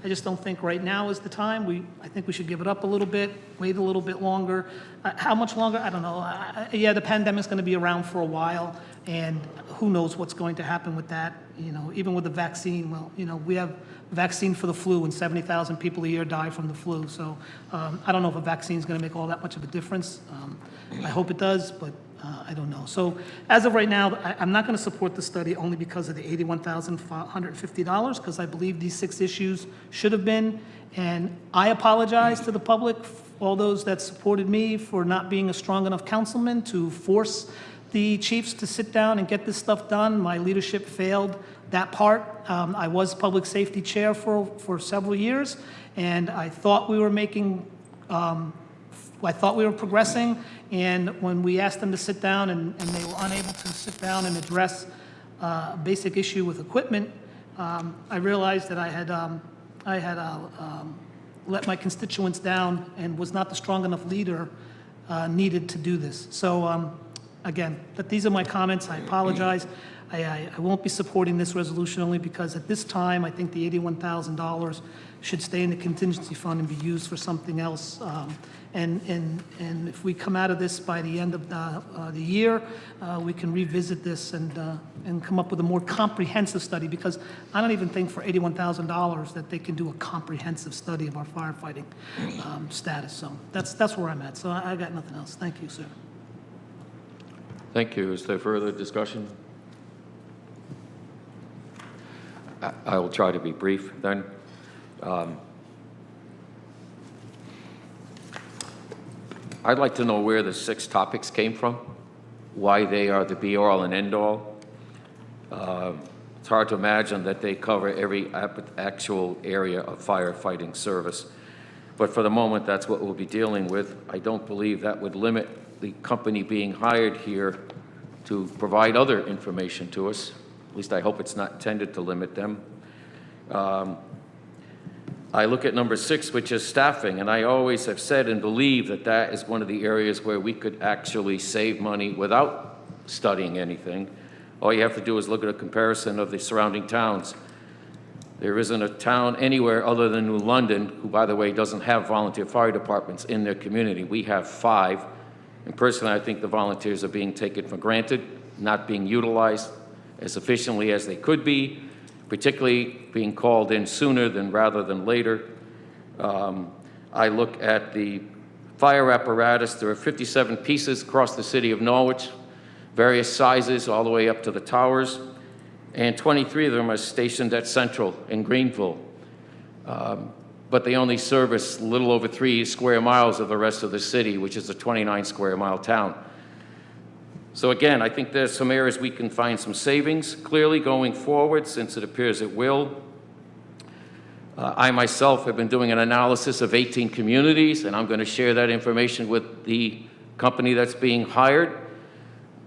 I just don't think right now is the time. I think we should give it up a little bit, wait a little bit longer. How much longer? I don't know. Yeah, the pandemic's going to be around for a while, and who knows what's going to happen with that. You know, even with the vaccine, well, you know, we have a vaccine for the flu, and 70,000 people a year die from the flu. So I don't know if a vaccine is going to make all that much of a difference. I hope it does, but I don't know. So as of right now, I'm not going to support the study only because of the $81,150, because I believe these 6 issues should have been. And I apologize to the public, all those that supported me, for not being a strong enough councilman to force the chiefs to sit down and get this stuff done. My leadership failed that part. I was public safety chair for several years, and I thought we were making I thought we were progressing, and when we asked them to sit down and they were unable to sit down and address a basic issue with equipment, I realized that I had let my constituents down and was not the strong enough leader needed to do this. So again, these are my comments. I apologize. I won't be supporting this resolution only because at this time, I think the $81,000 should stay in the contingency fund and be used for something else. And if we come out of this by the end of the year, we can revisit this and come up with a more comprehensive study, because I don't even think for $81,000 that they can do a comprehensive study of our firefighting status. So that's where I'm at. So I got nothing else. Thank you, sir. Thank you. Is there further discussion? I will try to be brief then. I'd like to know where the 6 topics came from, why they are the be-all and end-all. It's hard to imagine that they cover every actual area of firefighting service. But for the moment, that's what we'll be dealing with. I don't believe that would limit the company being hired here to provide other information to us. At least I hope it's not intended to limit them. I look at number 6, which is staffing, and I always have said and believe that that is one of the areas where we could actually save money without studying anything. All you have to do is look at a comparison of the surrounding towns. There isn't a town anywhere other than New London, who, by the way, doesn't have volunteer fire departments in their community. We have 5, and personally, I think the volunteers are being taken for granted, not being utilized as efficiently as they could be, particularly being called in sooner rather than later. I look at the fire apparatus. There are 57 pieces across the city of Norwich, various sizes all the way up to the towers, and 23 of them are stationed at Central in Greenville. But they only service a little over 3 square miles of the rest of the city, which is a 29 square mile town. So again, I think there's some areas we can find some savings clearly going forward, since it appears it will. I myself have been doing an analysis of 18 communities, and I'm going to share that information with the company that's being hired.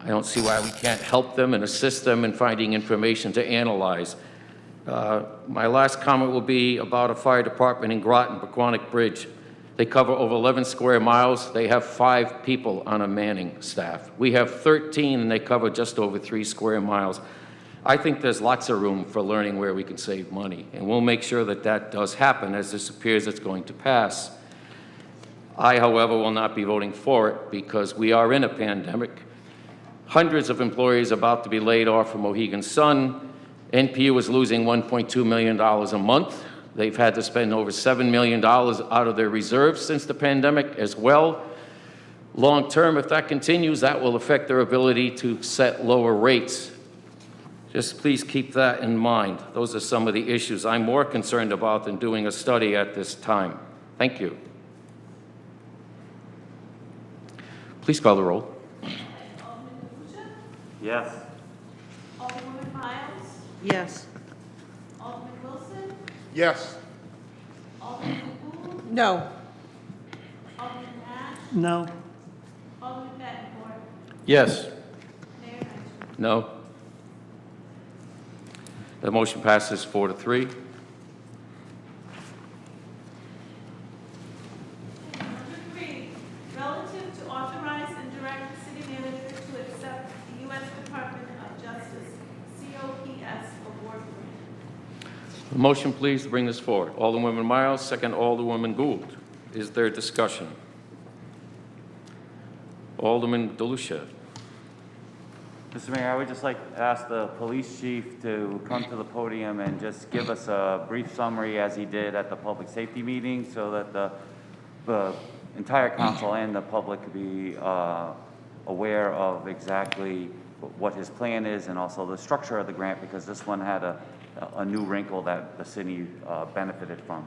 I don't see why we can't help them and assist them in finding information to analyze. My last comment will be about a fire department in Groton, Paquonic Bridge. They cover over 11 square miles. They have 5 people on a manning staff. We have 13, and they cover just over 3 square miles. I think there's lots of room for learning where we can save money, and we'll make sure that that does happen as this appears it's going to pass. I, however, will not be voting for it because we are in a pandemic. Hundreds of employees about to be laid off from Mohegan Sun. NPU is losing $1.2 million a month. They've had to spend over $7 million out of their reserves since the pandemic as well. Long term, if that continues, that will affect their ability to set lower rates. Just please keep that in mind. Those are some of the issues I'm more concerned about than doing a study at this time. Thank you. Please call the roll. Alderman Delucia? Yes. Alderwoman Miles? Yes. Alderman Wilson? Yes. Alderman Gould? No. Alderman Nash? No. Alderman Bettencourt? Yes. Mayor Angel? No. The motion passes 4-3. Number 3, relative to authorize and direct the city manager to accept the U.S. Department of Justice COPS award grant. The motion, please, to bring this forward. Alderwoman Miles, second Alderwoman Gould. Is there discussion? Alderman DeLucia. Mr. Mayor, I would just like to ask the police chief to come to the podium and just give us a brief summary as he did at the public safety meeting so that the entire council and the public could be aware of exactly what his plan is and also the structure of the grant, because this one had a new wrinkle that the city benefited from.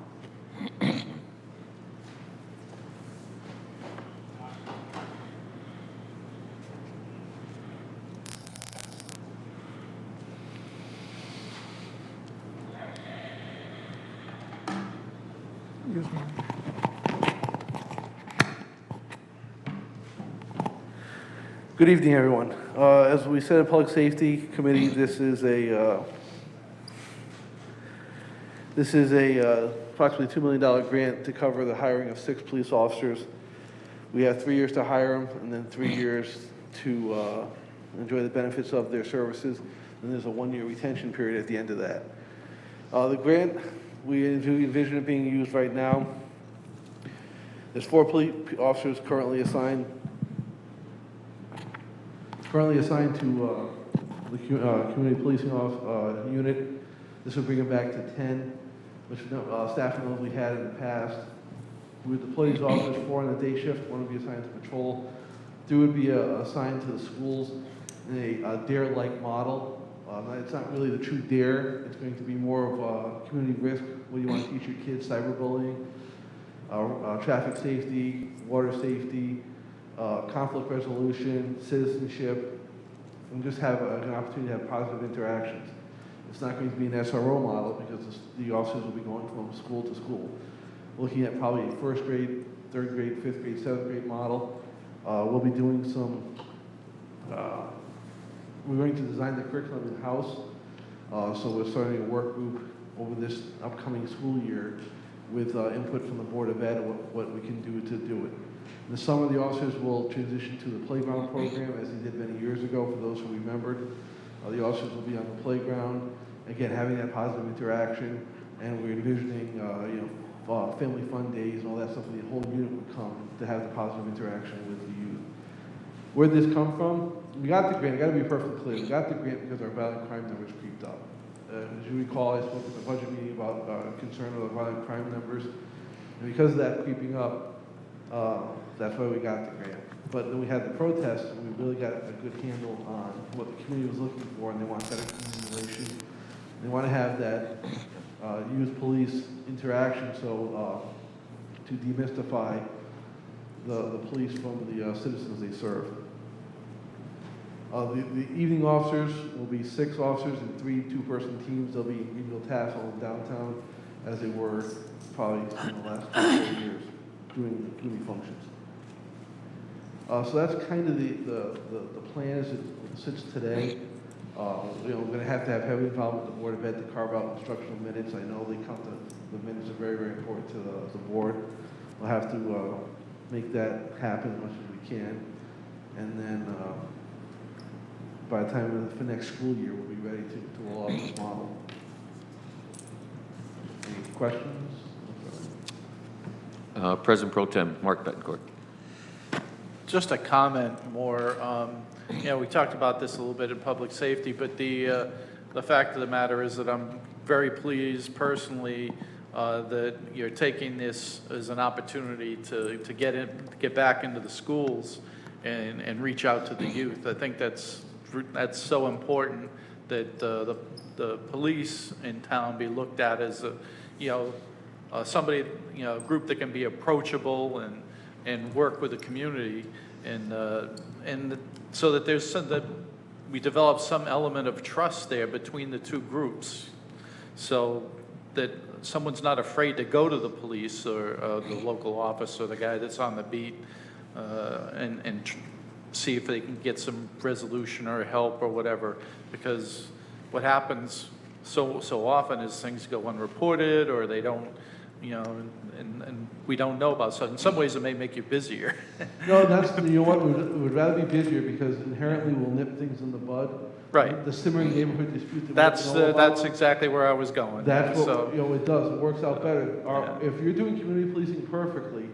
Excuse me. Good evening, everyone. As we said at Public Safety Committee, this is a approximately $2 million grant to cover the hiring of 6 police officers. We have 3 years to hire them, and then 3 years to enjoy the benefits of their services. And there's a 1-year retention period at the end of that. The grant, we envision it being used right now. There's 4 police officers currently assigned to the community policing unit. This would bring it back to 10, which staffing levels we had in the past. We would deploy these officers, 4 on the day shift, 1 would be assigned to patrol. 3 would be assigned to the schools in a DARE-like model. It's not really the true DARE. It's going to be more of a community risk. What do you want to teach your kids? Cyberbullying, traffic safety, water safety, conflict resolution, citizenship, and just have an opportunity to have positive interactions. It's not going to be an SRO model because the officers will be going from school to school. Looking at probably a 1st grade, 3rd grade, 5th grade, 7th grade model. We'll be doing some, we're going to design the curriculum in-house. So we're starting a work group over this upcoming school year with input from the Board of Ed on what we can do to do it. In the summer, the officers will transition to the playground program as they did many years ago, for those who remembered. The officers will be on the playground, again, having that positive interaction, and we're envisioning, family fun days and all that stuff, and the whole unit would come to have the positive interaction with the youth. Where did this come from? We got the grant, I gotta be perfectly clear, we got the grant because our violent crime numbers creeped up. As you recall, I spoke at the budget meeting about concern with the violent crime numbers, and because of that creeping up, that's why we got the grant. But then we had the protests, and we really got a good handle on what the community was looking for, and they want better community relations. They want to have that youth-police interaction, so to demystify the police from the citizens they serve. The evening officers will be 6 officers and 3 two-person teams. They'll be in Greenville, Tassel, and downtown, as they were probably in the last 4 years doing community functions. So that's kind of the plan as it sits today. We're going to have heavy involvement with the Board of Ed to carve out instructional minutes. I know they count the minutes are very, very important to the board. we'll have to make that happen as much as we can. And then by the time for next school year, we'll be ready to roll out this model. Any questions? President Pro Tem Mark Bettencourt. Just a comment more, we talked about this a little bit in public safety, but the fact of the matter is that I'm very pleased personally that you're taking this as an opportunity to get back into the schools and reach out to the youth. I think that's so important that the police in town be looked at as somebody, a group that can be approachable and work with the community, and so that that we develop some element of trust there between the two groups, so that someone's not afraid to go to the police or the local office or the guy that's on the beat and see if they can get some resolution or help or whatever, because what happens so often is things go unreported or they don't, and we don't know about. So in some ways it may make you busier. No, we'd rather be busier because inherently we'll nip things in the bud. Right. The simmering neighborhood dispute. That's exactly where I was going. That's what, so, it does. It works out better. If you're doing community policing perfectly,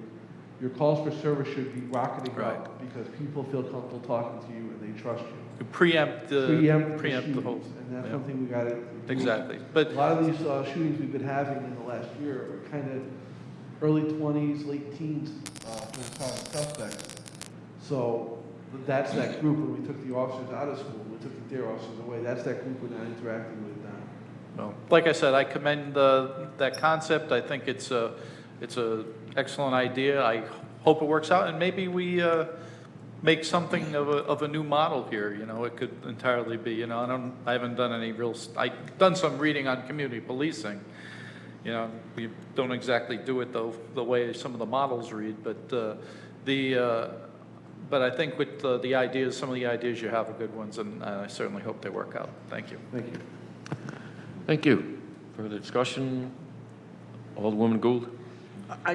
your calls for service should be rocketing up because people feel comfortable talking to you and they trust you. You preempt the whole. And that's something we got to do. Exactly. But a lot of these shootings we've been having in the last year are kind of early 20s, late teens for the kind of suspects. So that's that group. When we took the officers out of school, we took their officers away. That's that group we're not interacting with now. well, like I said, I commend that concept. I think it's a excellent idea. I hope it works out, and maybe we make something of a new model here. It could entirely be. I haven't done any I've done some reading on community policing. We don't exactly do it the way some of the models read, but but I think with the ideas, some of the ideas you have are good ones, and I certainly hope they work out. Thank you. Thank you. Thank you. Further discussion? Alderwoman Gould?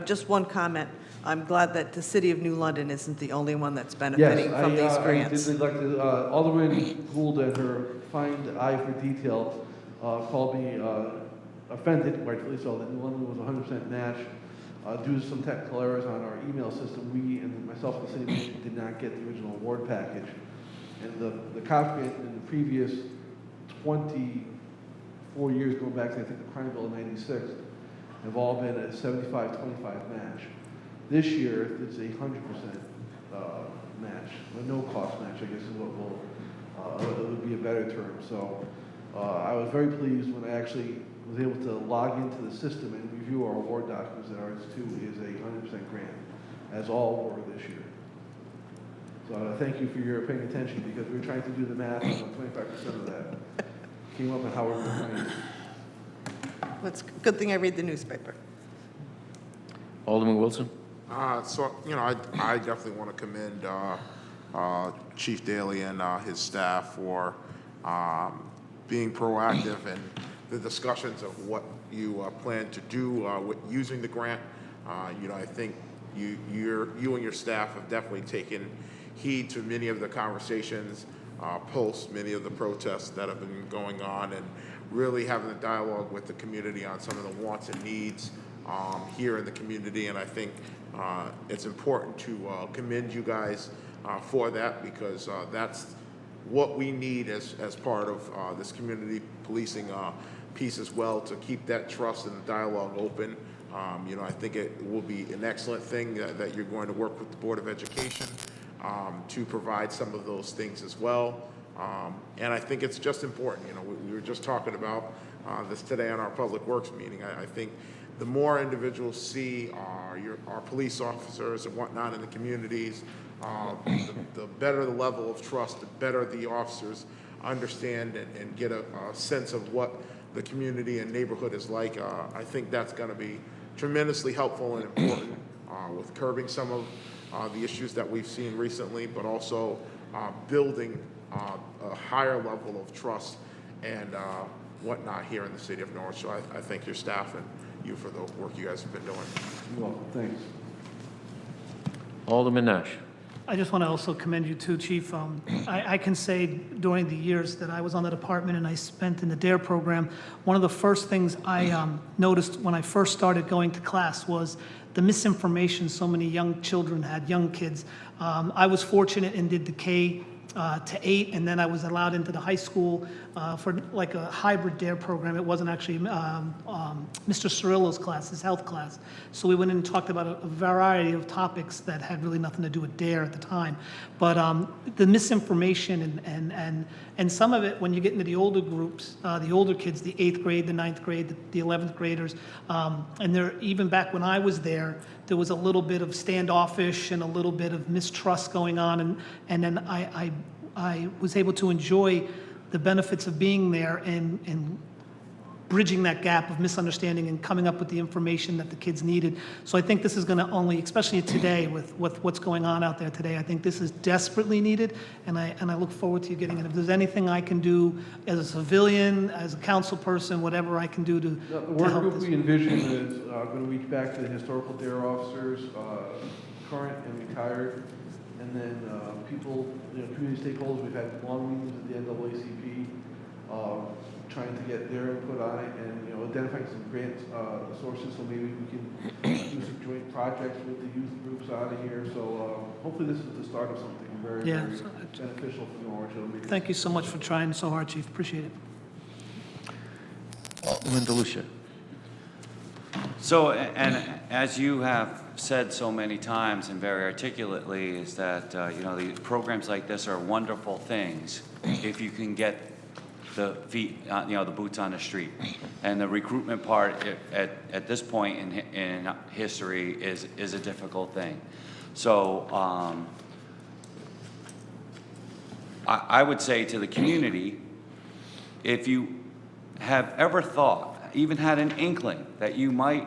Just one comment. I'm glad that the City of New London isn't the only one that's benefiting from these grants. I did like Alderman Gould and her fine eye for detail called me offended, rightfully so, that New London was 100% match. Due to some technical errors on our email system, we and myself and the city manager did not get the original award package. And the COP grant in the previous 24 years, going back to I think the Crime Bill of '96, have all been a 75-25 match. This year, it's a 100% match, a no-cost match, I guess is what it would be a better term. So I was very pleased when I actually was able to log into the system and review our award documents that RS2 is a 100% grant, as all were this year. So thank you for your paying attention, because we were trying to do the math on 25% of that. Came up with how we're going to. It's a good thing I read the newspaper. Alderman Wilson? I definitely want to commend Chief Daly and his staff for being proactive in the discussions of what you plan to do with using the grant. I think you and your staff have definitely taken heed to many of the conversations post many of the protests that have been going on, and really having a dialogue with the community on some of the wants and needs here in the community. And I think it's important to commend you guys for that, because that's what we need as part of this community policing piece as well, to keep that trust and the dialogue open. I think it will be an excellent thing that you're going to work with the Board of Education to provide some of those things as well. And I think it's just important. We were just talking about this today on our Public Works meeting. I think the more individuals see our police officers and whatnot in the communities, the better the level of trust, the better the officers understand and get a sense of what the community and neighborhood is like. I think that's going to be tremendously helpful and important with curbing some of the issues that we've seen recently, but also building a higher level of trust and whatnot here in the city of Norwich. So I thank your staff and you for the work you guys have been doing. You're welcome. Thanks. Alderman Nash. I just want to also commend you too, Chief. I can say during the years that I was on the department and I spent in the DARE program, one of the first things I noticed when I first started going to class was the misinformation so many young children had, young kids. I was fortunate and did the K to 8, and then I was allowed into the high school for like a hybrid DARE program. It wasn't actually Mr. Cirillo's class, his health class. So we went in and talked about a variety of topics that had really nothing to do with DARE at the time. But the misinformation and some of it, when you get into the older groups, the older kids, the 8th grade, the 9th grade, the 11th graders, and there, even back when I was there was a little bit of standoffish and a little bit of mistrust going on, and then I was able to enjoy the benefits of being there and bridging that gap of misunderstanding and coming up with the information that the kids needed. So I think this is going to only, especially today with what's going on out there today, I think this is desperately needed, and I look forward to you getting it. If there's anything I can do as a civilian, as a council person, whatever I can do to The work help group this. we envision is going to reach back to the historical DARE officers, current and retired, and then people, community stakeholders. We've had long meetings with the NAACP, trying to get their input on it, and identifying some grant sources, so maybe we can do some joint projects with the youth groups out of here. So hopefully this is the start of something very, Yeah, very so- beneficial for Norwich. It'll be- Thank you so much for trying so hard, Chief. Appreciate it. Alderman DeLucia. So, and as you have said so many times and very articulately, is that, the programs like this are wonderful things if you can get the feet, the boots on the street. And the recruitment part at this point in history is a difficult thing. So, I would say to the community, if you have ever thought, even had an inkling that you might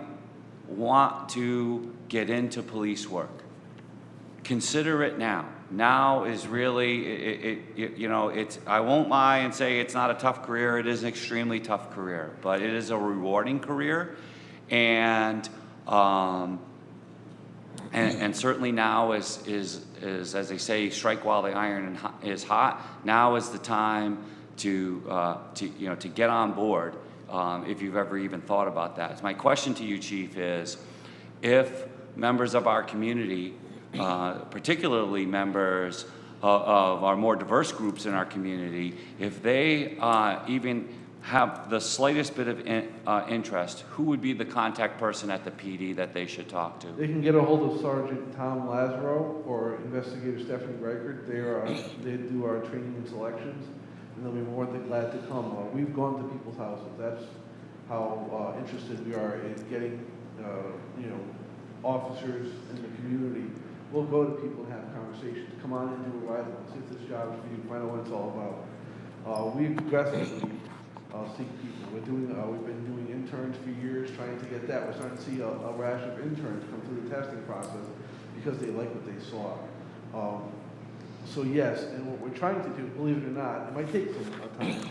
want to get into police work, consider it now. Now is really, I won't lie and say it's not a tough career. It is an extremely tough career, but it is a rewarding career. And certainly now is as they say, strike while the iron is hot. Now is the time to get on board. If you've ever even thought about that. So my question to you, Chief, is if members of our community, particularly members of our more diverse groups in our community, if they even have the slightest bit of interest, who would be the contact person at the PD that they should talk to? They can get a hold of Sergeant Tom Lazaro or Investigator Stephanie Reichert. They do our training and selections, and they'll be more than glad to come. We've gone to people's houses. That's how interested we are in getting, officers in the community. We'll go to people and have conversations. Come on and do a ride, see if this job is for you, find out what it's all about. We aggressively seek people. We've been doing interns for years, trying to get that. We're starting to see a rash of interns come through the testing process because they like what they saw. So yes, and what we're trying to do, believe it or not, it might take some time,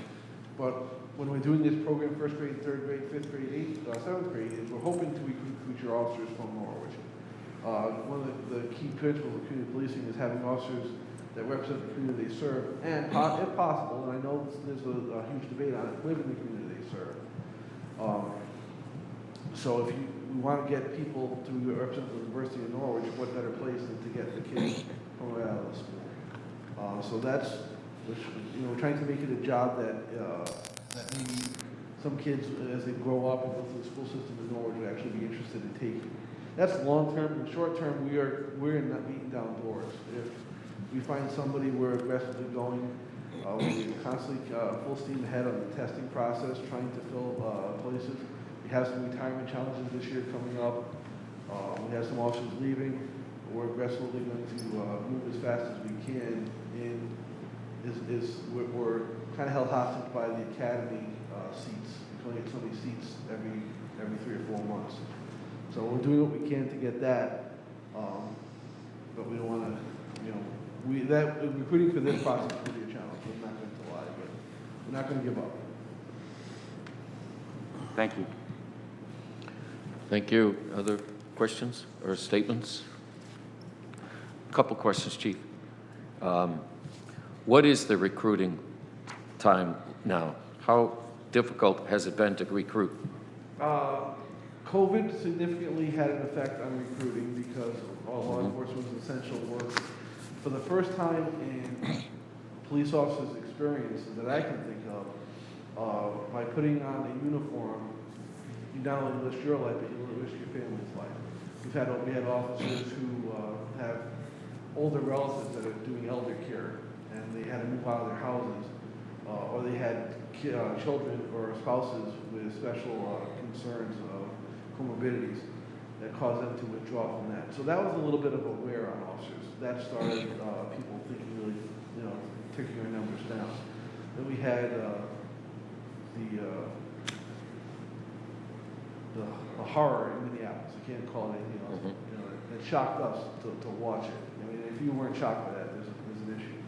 but when we're doing this program, 1st grade, 3rd grade, 5th grade, 8th, 7th grade, is we're hoping to recruit future officers from Norwich. One of the key principles of community policing is having officers that represent the community they serve, and if possible, and I know there's a huge debate on it, live in the community they serve. So if we want to get people to represent the University of Norwich, what better place than to get the kids from right out of the school? So that's, we're trying to make it a job that maybe some kids, as they grow up and go through the school system in Norwich, would actually be interested in taking. That's long term. In the short term, we're not beating down doors. If we find somebody we're aggressively going, we're constantly full steam ahead on the testing process, trying to fill places. We have some retirement challenges this year coming up. We have some officers leaving. We're aggressively going to move as fast as we can. We're kind of held hostage by the academy seats. We only get so many seats every 3 or 4 months. So we're doing what we can to get that, but we don't want to, recruiting for this process will be a challenge. I'm not going to lie, but we're not going to give up. Thank you. Thank you. Other questions or statements? Couple questions, Chief. What is the recruiting time now? How difficult has it been to recruit? COVID significantly had an effect on recruiting because law enforcement is essential work. For the first time in police officers' experiences that I can think of, by putting on a uniform, you not only risk your life, but you risk your family's life. We had officers who have older relatives that are doing elder care, and they had to move out of their houses, or they had children or spouses with special concerns of comorbidities that caused them to withdraw from that. So that was a little bit of a wear on officers. That started people thinking really, taking our numbers down. Then we had the horror in Minneapolis. I can't call it anything else. It shocked us to watch it. I mean, if you weren't shocked by that, there's an issue.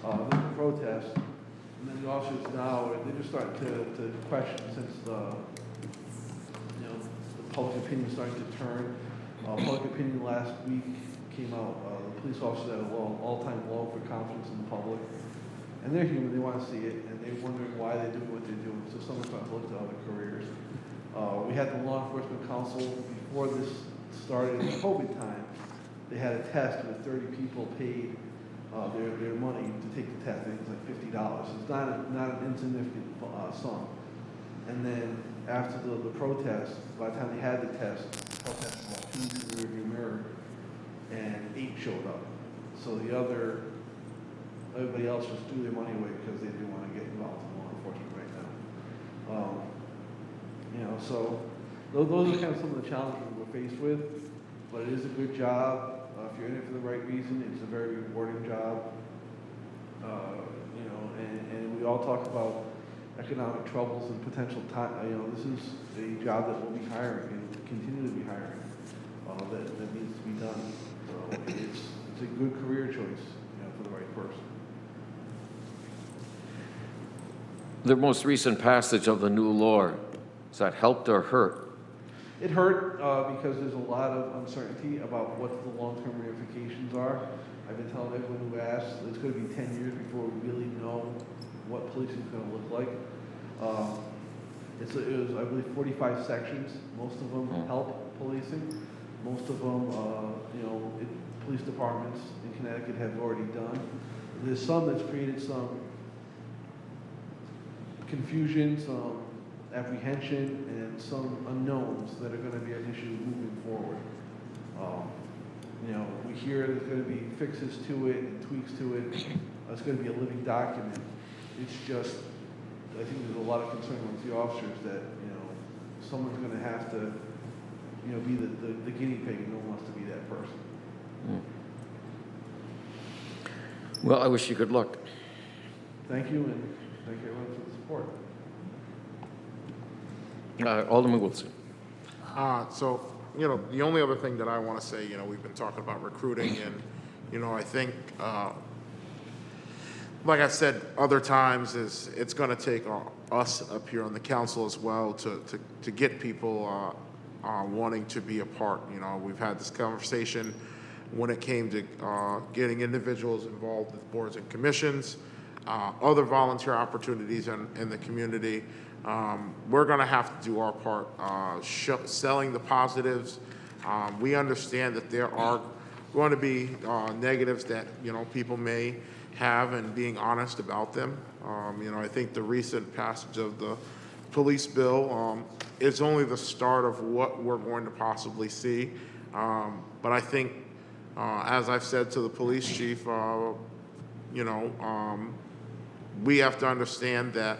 Then the protests, and then the officers now, they're just starting to question since the public opinion is starting to turn. Public opinion last week came out. The police officers had an all-time low for confidence in the public. And they're human, they want to see it, and they're wondering why they're doing what they're doing. So someone's trying to look to other careers. We had the Law Enforcement Council, before this started in COVID time, they had a test with 30 people paid their money to take the test. I think it was like $50. It's not an insignificant sum. And then after the protest, by the time they had the test, the protest was about 2 weeks in the rearview mirror, and 8 showed up. So everybody else just threw their money away because they didn't want to get involved in law enforcement right now. So those are kind of some of the challenges we're faced with, but it is a good job. If you're in it for the right reason, it's a very rewarding job. And we all talk about economic troubles and potential time. This is a job that we'll be hiring and continue to be hiring. That needs to be done. So it's a good career choice, for the right person. The most recent passage of the new law, has that helped or hurt? It hurt because there's a lot of uncertainty about what the long-term ramifications are. I've been telling everyone who asks, it's going to be 10 years before we really know what policing is going to look like. It was, I believe, 45 sections. Most of them help policing. Most of them, police departments in Connecticut have already done. There's some that's created some confusion, some apprehension, and some unknowns that are going to be an issue moving forward. We hear there's going to be fixes to it and tweaks to it. It's going to be a living document. It's just, I think there's a lot of concern with the officers that, someone's going to have to, be the guinea pig, and no one wants to be that person. Well, I wish you good luck. Thank you, and thank you everyone for the support. Alderman Wilson. The only other thing that I want to say, we've been talking about recruiting, and, I think, like I said other times, it's going to take us up here on the council as well to get people wanting to be a part. We've had this conversation when it came to getting individuals involved with boards and commissions, other volunteer opportunities in the community. We're going to have to do our part, selling the positives. We understand that there are going to be negatives that people may have, and being honest about them. I think the recent passage of the police bill is only the start of what we're going to possibly see. But I think, as I've said to the police chief, we have to understand that,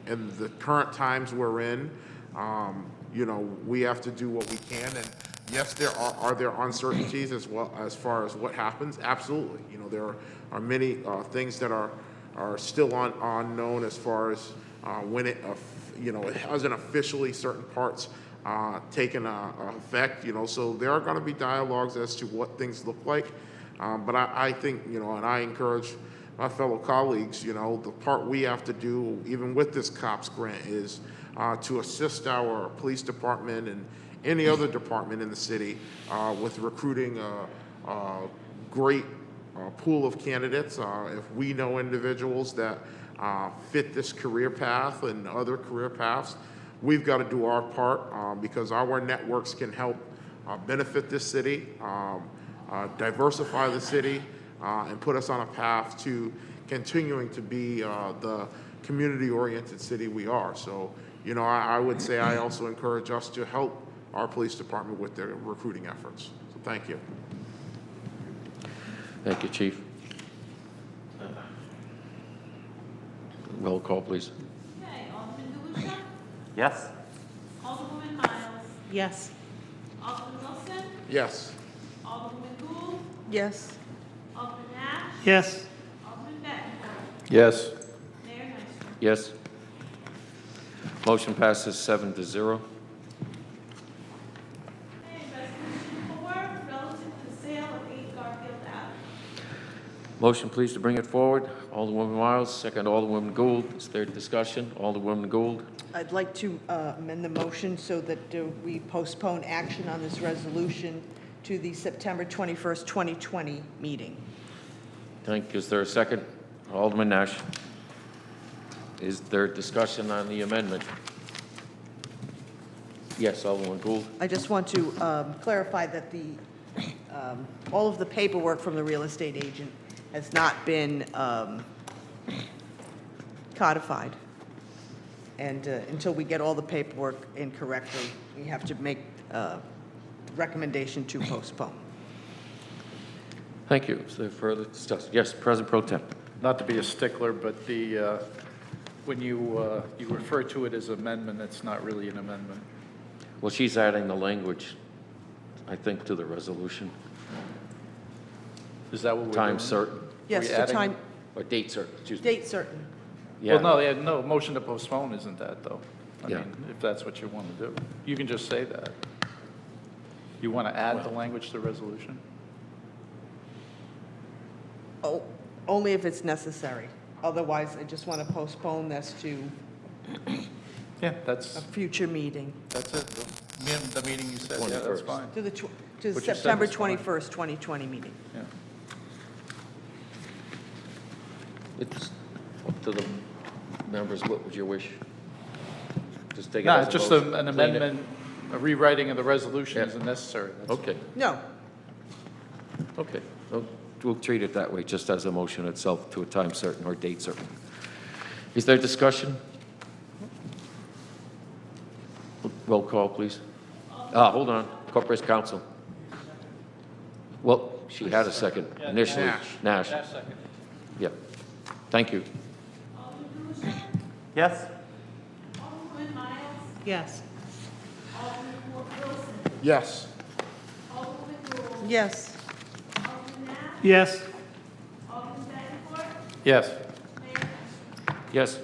in the current times we're in, we have to do what we can. And yes, are there uncertainties as well as far as what happens? Absolutely. There are many things that are still unknown as far as when it hasn't officially certain parts taken effect. So there are going to be dialogues as to what things look like. But I think, and I encourage my fellow colleagues, the part we have to do, even with this COPS grant, is to assist our police department and any other department in the city with recruiting great pool of candidates. If we know individuals that fit this career path and other career paths, we've got to do our part because our networks can help benefit this city, diversify the city, and put us on a path to continuing to be the community-oriented city we are. So, you know, I would say I also encourage us to help our police department with their recruiting efforts. So thank you. Thank you, Chief. Roll call, please. Okay, Alderman Delusha? Yes? Alderwoman Miles? Yes. Alderman Wilson? Yes. Alderwoman Gould? Yes. Alderman Nash? Yes. Alderman Bettencourt? Yes. Mayor Nystrom? Yes. Motion passes 7-0. Okay, resolution 4, relative to the sale of 8 Garfield Ave. Motion, please, to bring it forward. Alderwoman Miles, second Alderwoman Gould. Is there discussion? Alderwoman Gould. I'd like to amend the motion so that we postpone action on this resolution to the September 21st, 2020 meeting. Thank you. Is there a second? Alderman Nash. Is there discussion on the amendment? Yes, Alderwoman Gould. I just want to clarify that all of the paperwork from the real estate agent has not been codified. And until we get all the paperwork in correctly, we have to make a recommendation to postpone. Thank you. Is there further discussion? Yes, President Pro Tem. Not to be a stickler, but when you refer to it as amendment, it's not really an amendment. Well, she's adding the language, I think, to the resolution. Is that what we're doing? Time certain, Yes, we the adding- time, or date certain, excuse me. date certain. Yeah. Well, no, no, motion to postpone isn't that, though. I Yeah. mean, if that's what you want to do. You can just say that. You want to add the language to the resolution? Oh, only if it's necessary. Otherwise, I just want to postpone this to Yeah, a that's future meeting, it. The meeting you said, yeah, that's 21st. fine. to the to the What you said September was fine. 21st, 2020 meeting. Yeah. It's up to the members. What would you wish? Just take it No, as it's a just motion. an Clean it. amendment, a rewriting of the resolution Yeah. isn't necessary. That's all. Okay, No, okay. We'll treat it that way, just as a motion itself to a time certain or date certain. Is there discussion? Roll call, please. Hold on, Corporate Counsel. Well, she had a second initially. Nash. second. Yeah. Thank you. Alderman Delusha? Yes? Alderwoman Miles? Yes. Alderman Wilson? Yes. Alderwoman Gould? yes. Alderman Nash? Yes. Alderman Bettencourt? Yes. Mayor Nystrom? Yes.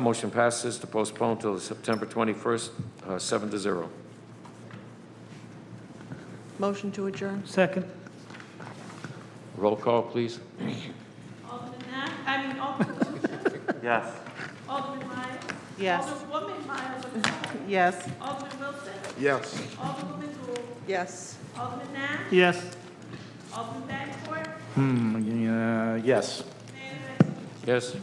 Motion passes to postpone till September 21st, 7-0. Motion to adjourn? Second. Roll call, please. Alderman Nash, Alderman Delusha? Yes. Alderman Miles? Yes. Alderwoman Miles, I'm sorry. Yes. Alderman Wilson? Yes. Alderwoman Gould? Yes. Alderman Nash? Yes. Alderman Bettencourt? Yes. Mayor Nystrom? Yes.